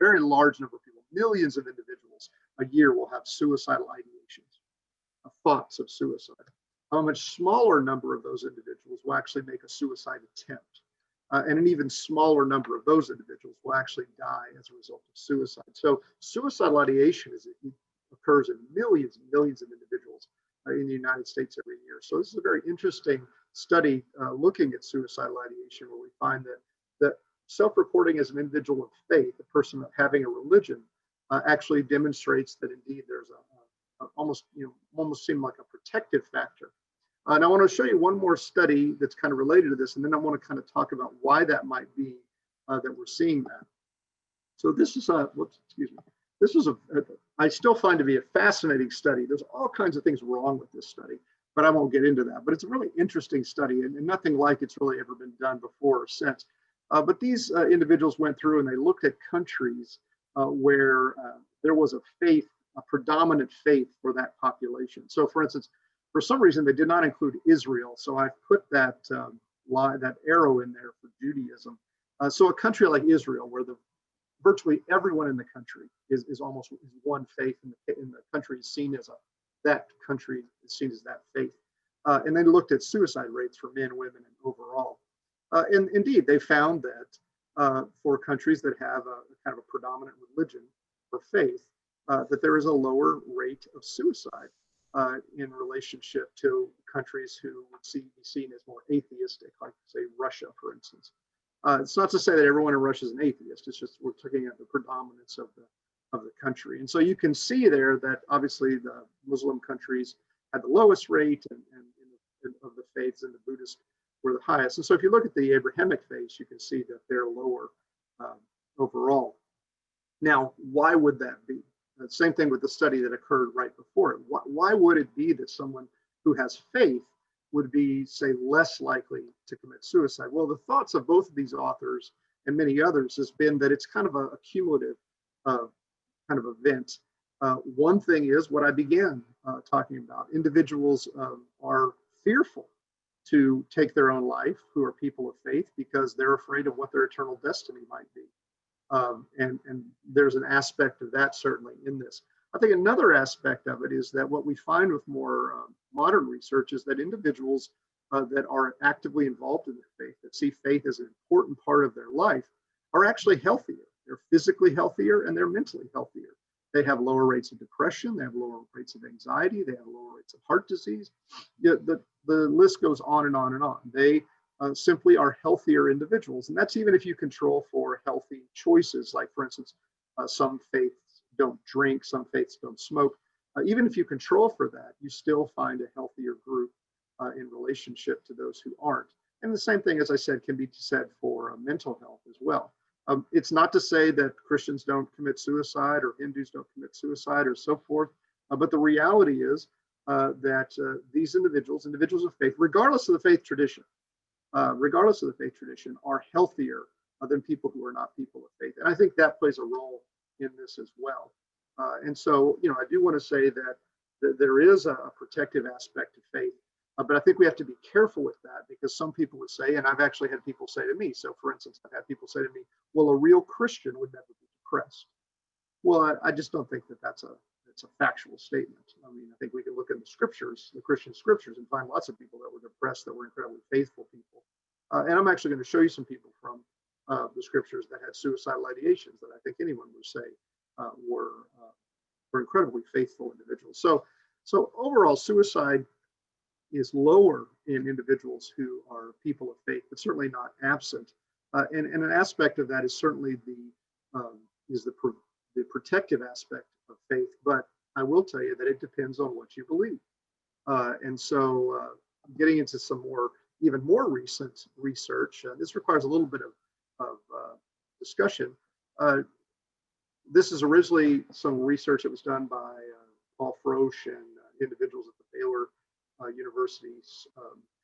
very large number of people, millions of individuals a year will have suicidal ideations, thoughts of suicide. A much smaller number of those individuals will actually make a suicide attempt. And an even smaller number of those individuals will actually die as a result of suicide. So suicidal ideation occurs in millions and millions of individuals in the United States every year. So this is a very interesting study looking at suicidal ideation, where we find that self-reporting as an individual of faith, a person having a religion, actually demonstrates that indeed there's almost seem like a protective factor. And I want to show you one more study that's kind of related to this, and then I want to kind of talk about why that might be that we're seeing that. So this is I still find to be a fascinating study. There's all kinds of things wrong with this study, but I won't get into that. But it's a really interesting study, and nothing like it's really ever been done before or since. But these individuals went through and they looked at countries where there was a predominant faith for that population. So for instance, for some reason, they did not include Israel. So I put that arrow in there for Judaism. So a country like Israel, where virtually everyone in the country is one faith, and the country is seen as that country is seen as that faith. And they looked at suicide rates for men, women, and overall. And indeed, they found that for countries that have a kind of a predominant religion or faith, that there is a lower rate of suicide in relationship to countries who would be seen as more atheistic, like say Russia, for instance. It's not to say that everyone in Russia is an atheist. It's just we're looking at the predominance of the country. And so you can see there that obviously the Muslim countries had the lowest rate, and of the faiths, and the Buddhist were the highest. And so if you look at the Abrahamic faiths, you can see that they're lower overall. Now, why would that be? The same thing with the study that occurred right before it. Why would it be that someone who has faith would be, say, less likely to commit suicide? Well, the thoughts of both of these authors and many others has been that it's kind of a cumulative kind of event. One thing is what I began talking about. Individuals are fearful to take their own life who are people of faith because they're afraid of what their eternal destiny might be. And there's an aspect of that certainly in this. I think another aspect of it is that what we find with more modern research is that individuals that are actively involved in their faith, that see faith as an important part of their life, are actually healthier. They're physically healthier and they're mentally healthier. They have lower rates of depression, they have lower rates of anxiety, they have lower rates of heart disease. The list goes on and on and on. They simply are healthier individuals. And that's even if you control for healthy choices, like for instance, some faiths don't drink, some faiths don't smoke. Even if you control for that, you still find a healthier group in relationship to those who aren't. And the same thing, as I said, can be said for mental health as well. It's not to say that Christians don't commit suicide or Hindus don't commit suicide or so forth, but the reality is that these individuals of faith, regardless of the faith tradition, are healthier than people who are not people of faith. And I think that plays a role in this as well. And so, I do want to say that there is a protective aspect to faith, but I think we have to be careful with that, because some people would say, and I've actually had people say to me, so for instance, I've had people say to me, well, a real Christian would never be depressed. Well, I just don't think that that's a factual statement. I mean, I think we can look in the scriptures, the Christian scriptures, and find lots of people that were depressed that were incredibly faithful people. And I'm actually going to show you some people from the scriptures that had suicidal ideations that I think anyone would say were incredibly faithful individuals. So overall, suicide is lower in individuals who are people of faith, but certainly not absent. And an aspect of that is certainly the protective aspect of faith. But I will tell you that it depends on what you believe. And so getting into some even more recent research, this requires a little bit of discussion. This is originally some research that was done by Paul Frosch and individuals at the Baylor University's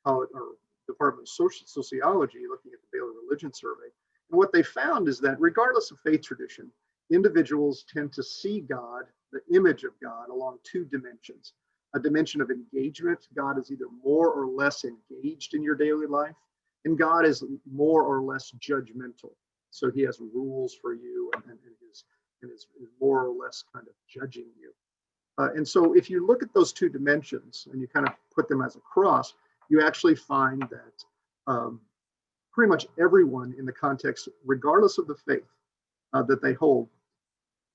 college or Department of Sociology, looking at the Baylor Religion Survey. And what they found is that regardless of faith tradition, individuals tend to see God, the image of God, along two dimensions. A dimension of engagement. God is either more or less engaged in your daily life, and God is more or less judgmental. So he has rules for you and is more or less kind of judging you. And so if you look at those two dimensions and you kind of put them as a cross, you actually find that pretty much everyone in the context, regardless of the faith that they hold,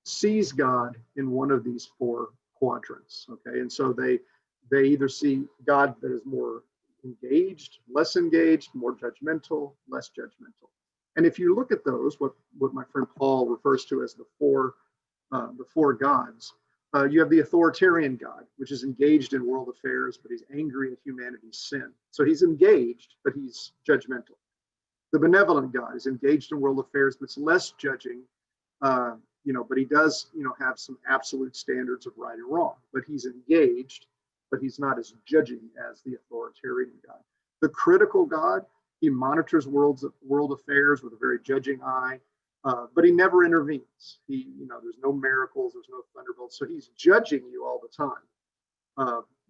sees God in one of these four quadrants. Okay, and so they either see God that is more engaged, less engaged, more judgmental, less judgmental. And if you look at those, what my friend Paul refers to as the four gods, you have the authoritarian God, which is engaged in world affairs, but he's angry at humanity's sin. So he's engaged, but he's judgmental. The benevolent God is engaged in world affairs, but it's less judging, but he does, have some absolute standards of right and wrong. But he's engaged, but he's not as judging as the authoritarian God. The critical God, he monitors world affairs with a very judging eye, but he never intervenes. There's no miracles, there's no thunderbolts. So he's judging you all the time,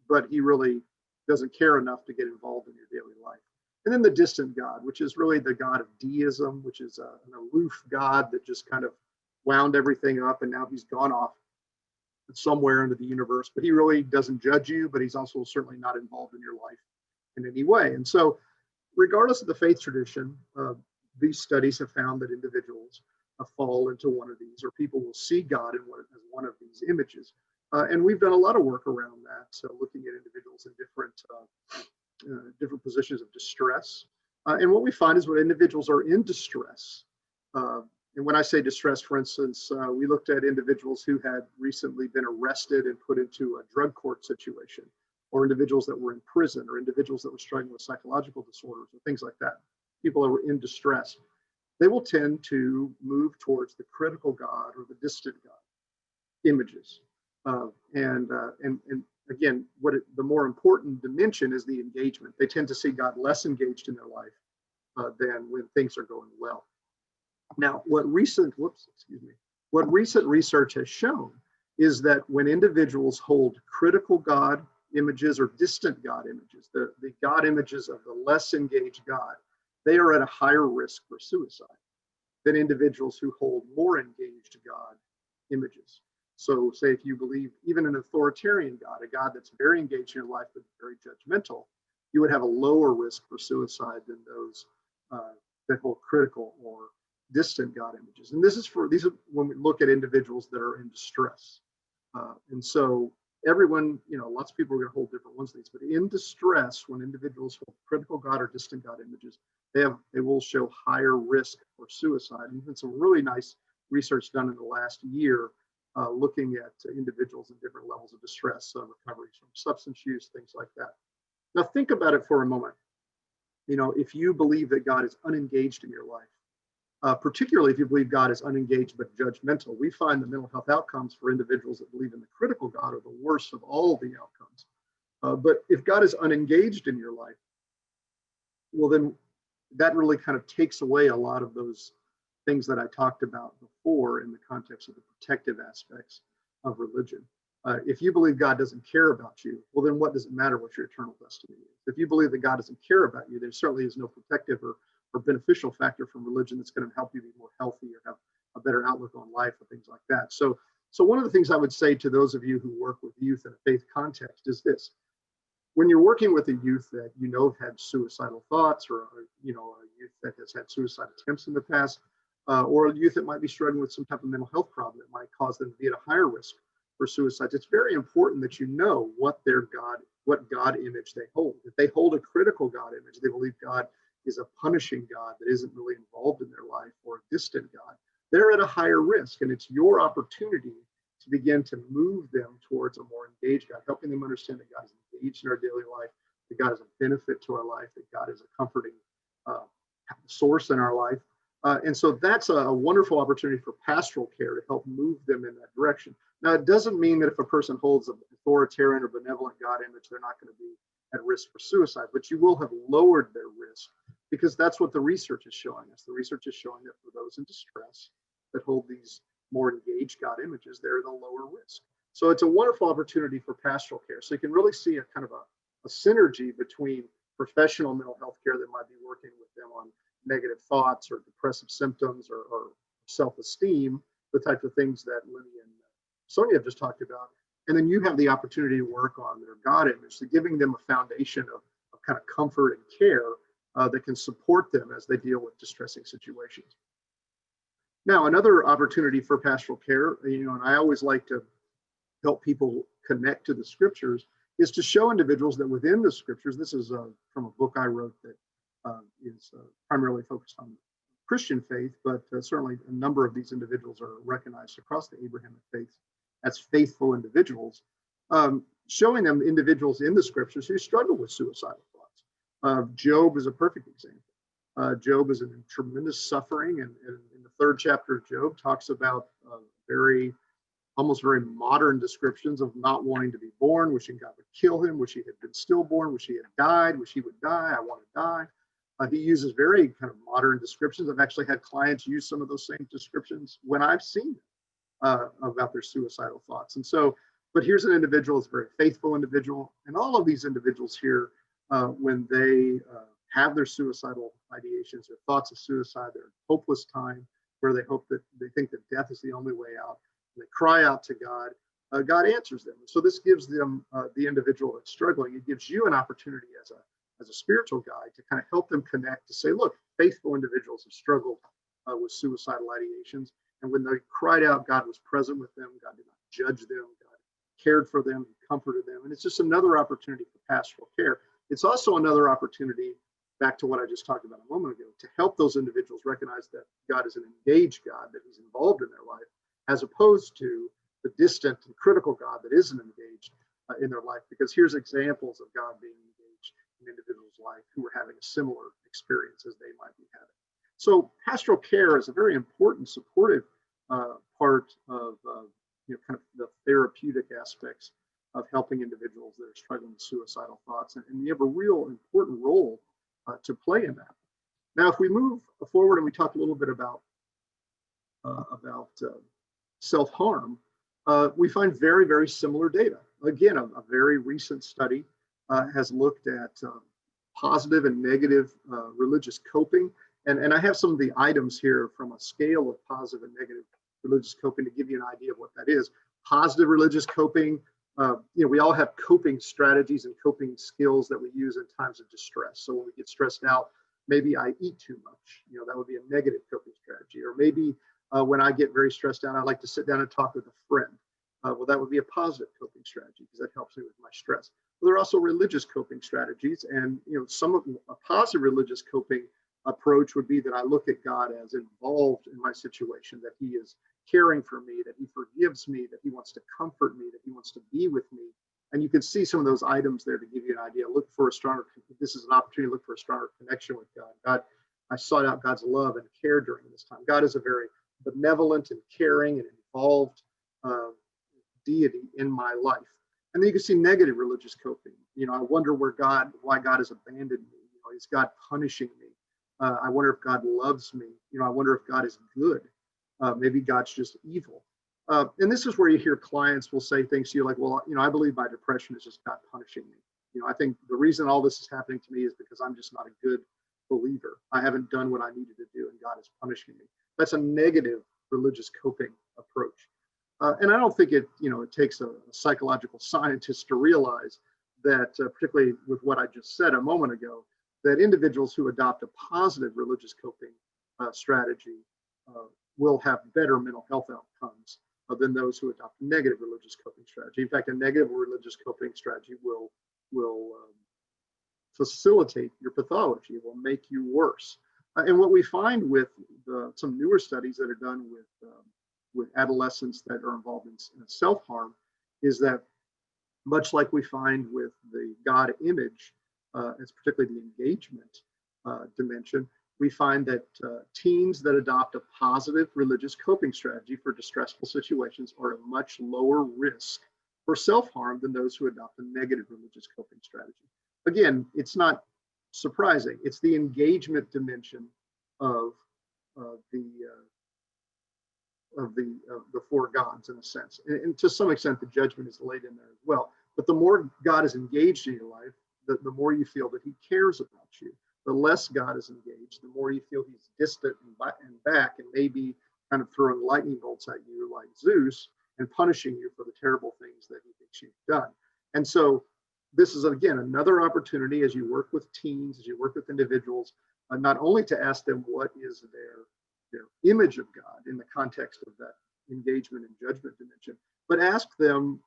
but he really doesn't care enough to get involved in your daily life. And then the distant God, which is really the God of deism, which is an aloof God that just kind of wound everything up, and now he's gone off somewhere into the universe. But he really doesn't judge you, but he's also certainly not involved in your life in any way. And so regardless of the faith tradition, these studies have found that individuals fall into one of these, or people will see God as one of these images. And we've done a lot of work around that, so looking at individuals in different positions of distress. And what we find is when individuals are in distress, and when I say distress, for instance, we looked at individuals who had recently been arrested and put into a drug court situation, or individuals that were in prison, or individuals that were struggling with psychological disorders, or things like that. People that were in distress. They will tend to move towards the critical God or the distant God images. And again, the more important dimension is the engagement. They tend to see God less engaged in their life than when things are going well. Now, what recent research has shown is that when individuals hold critical God images or distant God images, the God images of the less engaged God, they are at a higher risk for suicide than individuals who hold more engaged God images. So say if you believe even an authoritarian God, a God that's very engaged in your life but very judgmental, you would have a lower risk for suicide than those that hold critical or distant God images. And these are when we look at individuals that are in distress. And so everyone, lots of people are going to hold different ones of these, but in distress, when individuals hold critical God or distant God images, they will show higher risk for suicide. And there's some really nice research done in the last year looking at individuals in different levels of distress, recoveries from substance use, things like that. Now think about it for a moment. If you believe that God is unengaged in your life, particularly if you believe God is unengaged but judgmental, we find the mental health outcomes for individuals that believe in the critical God are the worst of all the outcomes. But if God is unengaged in your life, well, then that really kind of takes away a lot of those things that I talked about before in the context of the protective aspects of religion. If you believe God doesn't care about you, well, then what does it matter what your eternal destiny is? If you believe that God doesn't care about you, there certainly is no protective or beneficial factor from religion that's going to help you be more healthy or have a better outlook on life or things like that. So one of the things I would say to those of you who work with youth in a faith context is this. When you're working with a youth that have had suicidal thoughts, or a youth that has had suicide attempts in the past, or a youth that might be struggling with some type of mental health problem that might cause them to be at a higher risk for suicides, it's very important that you know what God image they hold. If they hold a critical God image, they believe God is a punishing God that isn't really involved in their life, or a distant God, they're at a higher risk. And it's your opportunity to begin to move them towards a more engaged God, helping them understand that God is engaged in our daily life, that God is a benefit to our life, that God is a comforting source in our life. And so that's a wonderful opportunity for pastoral care to help move them in that direction. Now, it doesn't mean that if a person holds an authoritarian or benevolent God image, they're not going to be at risk for suicide, but you will have lowered their risk, because that's what the research is showing us. The research is showing that for those in distress that hold these more engaged God images, they're the lower risk. So it's a wonderful opportunity for pastoral care. So you can really see a kind of a synergy between professional mental health care that might be working with them on negative thoughts or depressive symptoms or self-esteem, the type of things that Lenny and Sonia have just talked about. And then you have the opportunity to work on their God image, so giving them a foundation of kind of comfort and care that can support them as they deal with distressing situations. Now, another opportunity for pastoral care, and I always like to help people connect to the scriptures, is to show individuals that within the scriptures, this is from a book I wrote that is primarily focused on Christian faith, but certainly a number of these individuals are recognized across the Abrahamic faiths as faithful individuals, showing them individuals in the scriptures who struggle with suicidal thoughts. Job is a perfect example. Job is in tremendous suffering, and in the 3rd chapter of Job talks about almost very modern descriptions of not wanting to be born, wishing God would kill him, wish he had been stillborn, wish he had died, wish he would die, I want to die. He uses very kind of modern descriptions. I've actually had clients use some of those same descriptions when I've seen them about their suicidal thoughts. And so, but here's an individual, it's a very faithful individual. And all of these individuals here, when they have their suicidal ideations or thoughts of suicide, their hopeless time, where they think that death is the only way out, and they cry out to God, God answers them. So this gives them, the individual that's struggling, it gives you an opportunity as a spiritual guide to kind of help them connect, to say, look, faithful individuals have struggled with suicidal ideations. And when they cried out, God was present with them. God did not judge them. God cared for them, comforted them. And it's just another opportunity for pastoral care. It's also another opportunity, back to what I just talked about a moment ago, to help those individuals recognize that God is an engaged God, that he's involved in their life, as opposed to the distant and critical God that isn't engaged in their life. Because here's examples of God being engaged in individuals' life who are having a similar experience as they might be having. So pastoral care is a very important supportive part of kind of the therapeutic aspects of helping individuals that are struggling with suicidal thoughts, and you have a real important role to play in that. Now, if we move forward and we talk a little bit about self-harm, we find very, very similar data. Again, a very recent study has looked at positive and negative religious coping. And I have some of the items here from a scale of positive and negative religious coping to give you an idea of what that is. Positive religious coping, we all have coping strategies and coping skills that we use in times of distress. So when we get stressed out, maybe I eat too much. That would be a negative coping strategy. Or maybe when I get very stressed out, I like to sit down and talk with a friend. Well, that would be a positive coping strategy because that helps me with my stress. But there are also religious coping strategies, and some of a positive religious coping approach would be that I look at God as involved in my situation, that he is caring for me, that he forgives me, that he wants to comfort me, that he wants to be with me. And you can see some of those items there to give you an idea. Look for a stronger, this is an opportunity to look for a stronger connection with God. God, I sought out God's love and care during this time. God is a very benevolent and caring and involved deity in my life. And then you can see negative religious coping. I wonder why God has abandoned me. Is God punishing me? I wonder if God loves me. I wonder if God is good. Maybe God's just evil. And this is where you hear clients will say things to you like, well, I believe my depression is just God punishing me. I think the reason all this is happening to me is because I'm just not a good believer. I haven't done what I needed to do, and God is punishing me. That's a negative religious coping approach. And I don't think it takes a psychological scientist to realize that, particularly with what I just said a moment ago, that individuals who adopt a positive religious coping strategy will have better mental health outcomes than those who adopt a negative religious coping strategy. In fact, a negative religious coping strategy will facilitate your pathology. It will make you worse. And what we find with some newer studies that are done with adolescents that are involved in self-harm is that, much like we find with the God image, as particularly the engagement dimension, we find that teens that adopt a positive religious coping strategy for distressful situations are at much lower risk for self-harm than those who adopt a negative religious coping strategy. Again, it's not surprising. It's the engagement dimension of the four gods, in a sense. And to some extent, the judgment is laid in there as well. But the more God is engaged in your life, the more you feel that he cares about you. The less God is engaged, the more you feel he's distant and back, and maybe kind of throwing lightning bolts at you like Zeus and punishing you for the terrible things that he thinks you've done. And so this is, again, another opportunity as you work with teens, as you work with individuals, not only to ask them what is their image of God in the context of that engagement and judgment dimension, but ask them,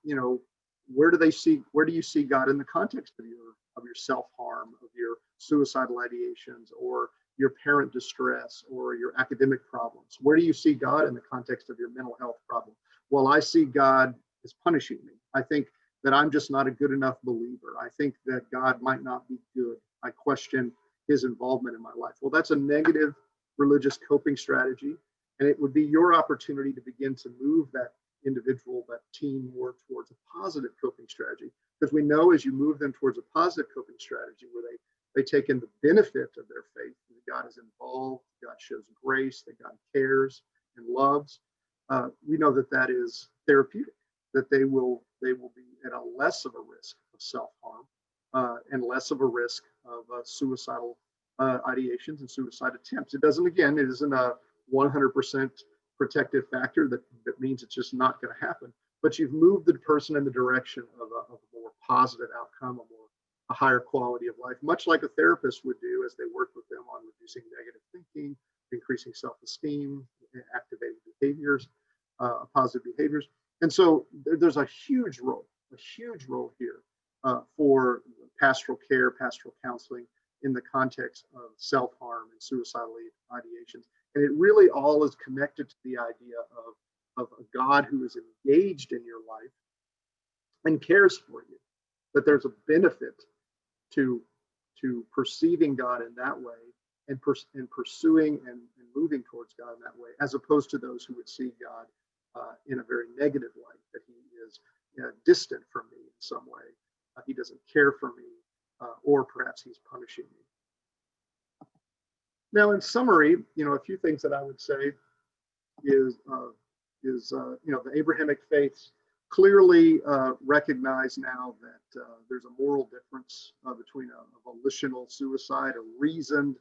where do you see God in the context of your self-harm, of your suicidal ideations, or your parent distress, or your academic problems? Where do you see God in the context of your mental health problem? Well, I see God as punishing me. I think that I'm just not a good enough believer. I think that God might not be good. I question his involvement in my life. Well, that's a negative religious coping strategy, and it would be your opportunity to begin to move that individual, that teen, more towards a positive coping strategy, because we know as you move them towards a positive coping strategy where they take in the benefit of their faith, that God is involved, God shows grace, that God cares and loves, we know that is therapeutic, that they will be at a less of a risk of self-harm and less of a risk of suicidal ideations and suicide attempts. It isn't a 100% protective factor that means it's just not going to happen, but you've moved the person in the direction of a more positive outcome, a higher quality of life, much like a therapist would do as they work with them on reducing negative thinking, increasing self-esteem, activating behaviors, positive behaviors. And so there's a huge role here for pastoral care, pastoral counseling in the context of self-harm and suicidal ideations. And it really all is connected to the idea of a God who is engaged in your life and cares for you, that there's a benefit to perceiving God in that way and pursuing and moving towards God in that way, as opposed to those who would see God in a very negative light, that he is distant from me in some way. He doesn't care for me, or perhaps he's punishing me. Now, in summary, a few things that I would say is the Abrahamic faiths clearly recognize now that there's a moral difference between a volitional suicide, a reasoned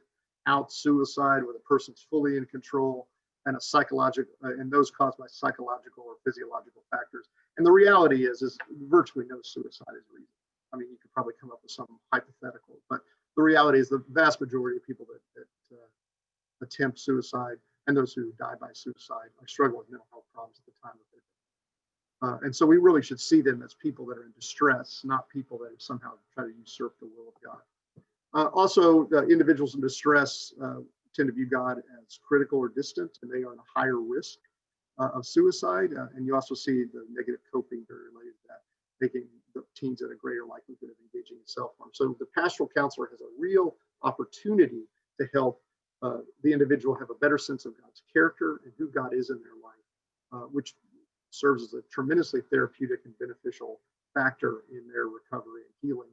out suicide where the person's fully in control, and a psychological, and those caused by psychological or physiological factors. And the reality is virtually no suicide is reasoned. I mean, you could probably come up with some hypothetical, but the reality is the vast majority of people that attempt suicide and those who die by suicide are struggling with mental health problems at the time of it. And so we really should see them as people that are in distress, not people that somehow try to usurp the will of God. Also, individuals in distress tend to view God as critical or distant, and they are at a higher risk of suicide. And you also see the negative coping very related to that, making the teens at a greater likelihood of engaging in self-harm. So the pastoral counselor has a real opportunity to help the individual have a better sense of God's character and who God is in their life, which serves as a tremendously therapeutic and beneficial factor in their recovery and healing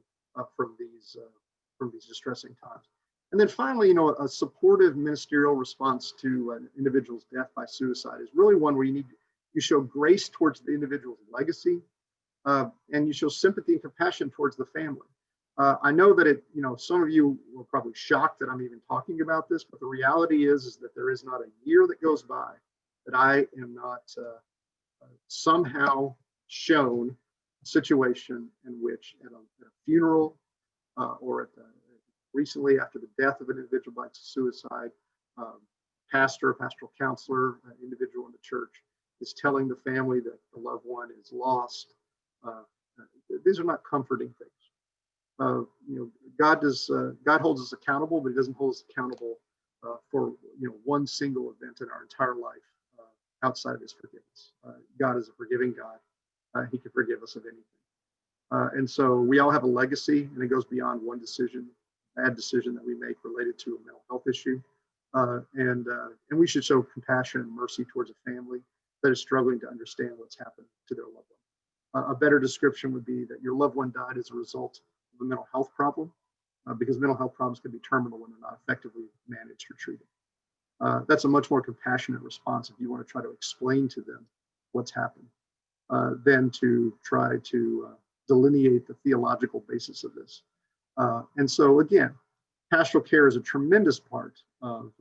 from these distressing times. And then finally, a supportive ministerial response to an individual's death by suicide is really one where you show grace towards the individual's legacy, and you show sympathy and compassion towards the family. I know that some of you were probably shocked that I'm even talking about this, but the reality is that there is not a year that goes by that I am not somehow shown a situation in which at a funeral or recently after the death of an individual by suicide, pastoral counselor, individual in the church is telling the family that the loved one is lost. These are not comforting things. God holds us accountable, but He doesn't hold us accountable for one single event in our entire life outside of His forgiveness. God is a forgiving God. He can forgive us of anything. And so we all have a legacy, and it goes beyond one decision, bad decision that we make related to a mental health issue. And we should show compassion and mercy towards a family that is struggling to understand what's happened to their loved one. A better description would be that your loved one died as a result of a mental health problem, because mental health problems can be terminal when they're not effectively managed or treated. That's a much more compassionate response if you want to try to explain to them what's happened, than to try to delineate the theological basis of this. And so again, pastoral care is a tremendous part of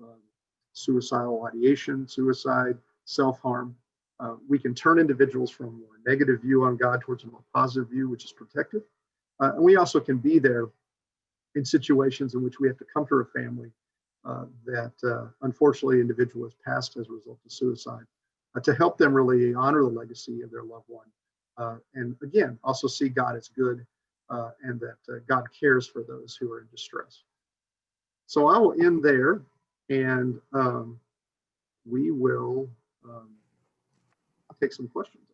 suicidal ideation, suicide, self-harm. We can turn individuals from a more negative view on God towards a more positive view, which is protective. And we also can be there in situations in which we have to comfort a family that unfortunately individual has passed as a result of suicide, to help them really honor the legacy of their loved one. And again, also see God as good, and that God cares for those who are in distress. So I will end there, and we will take some questions.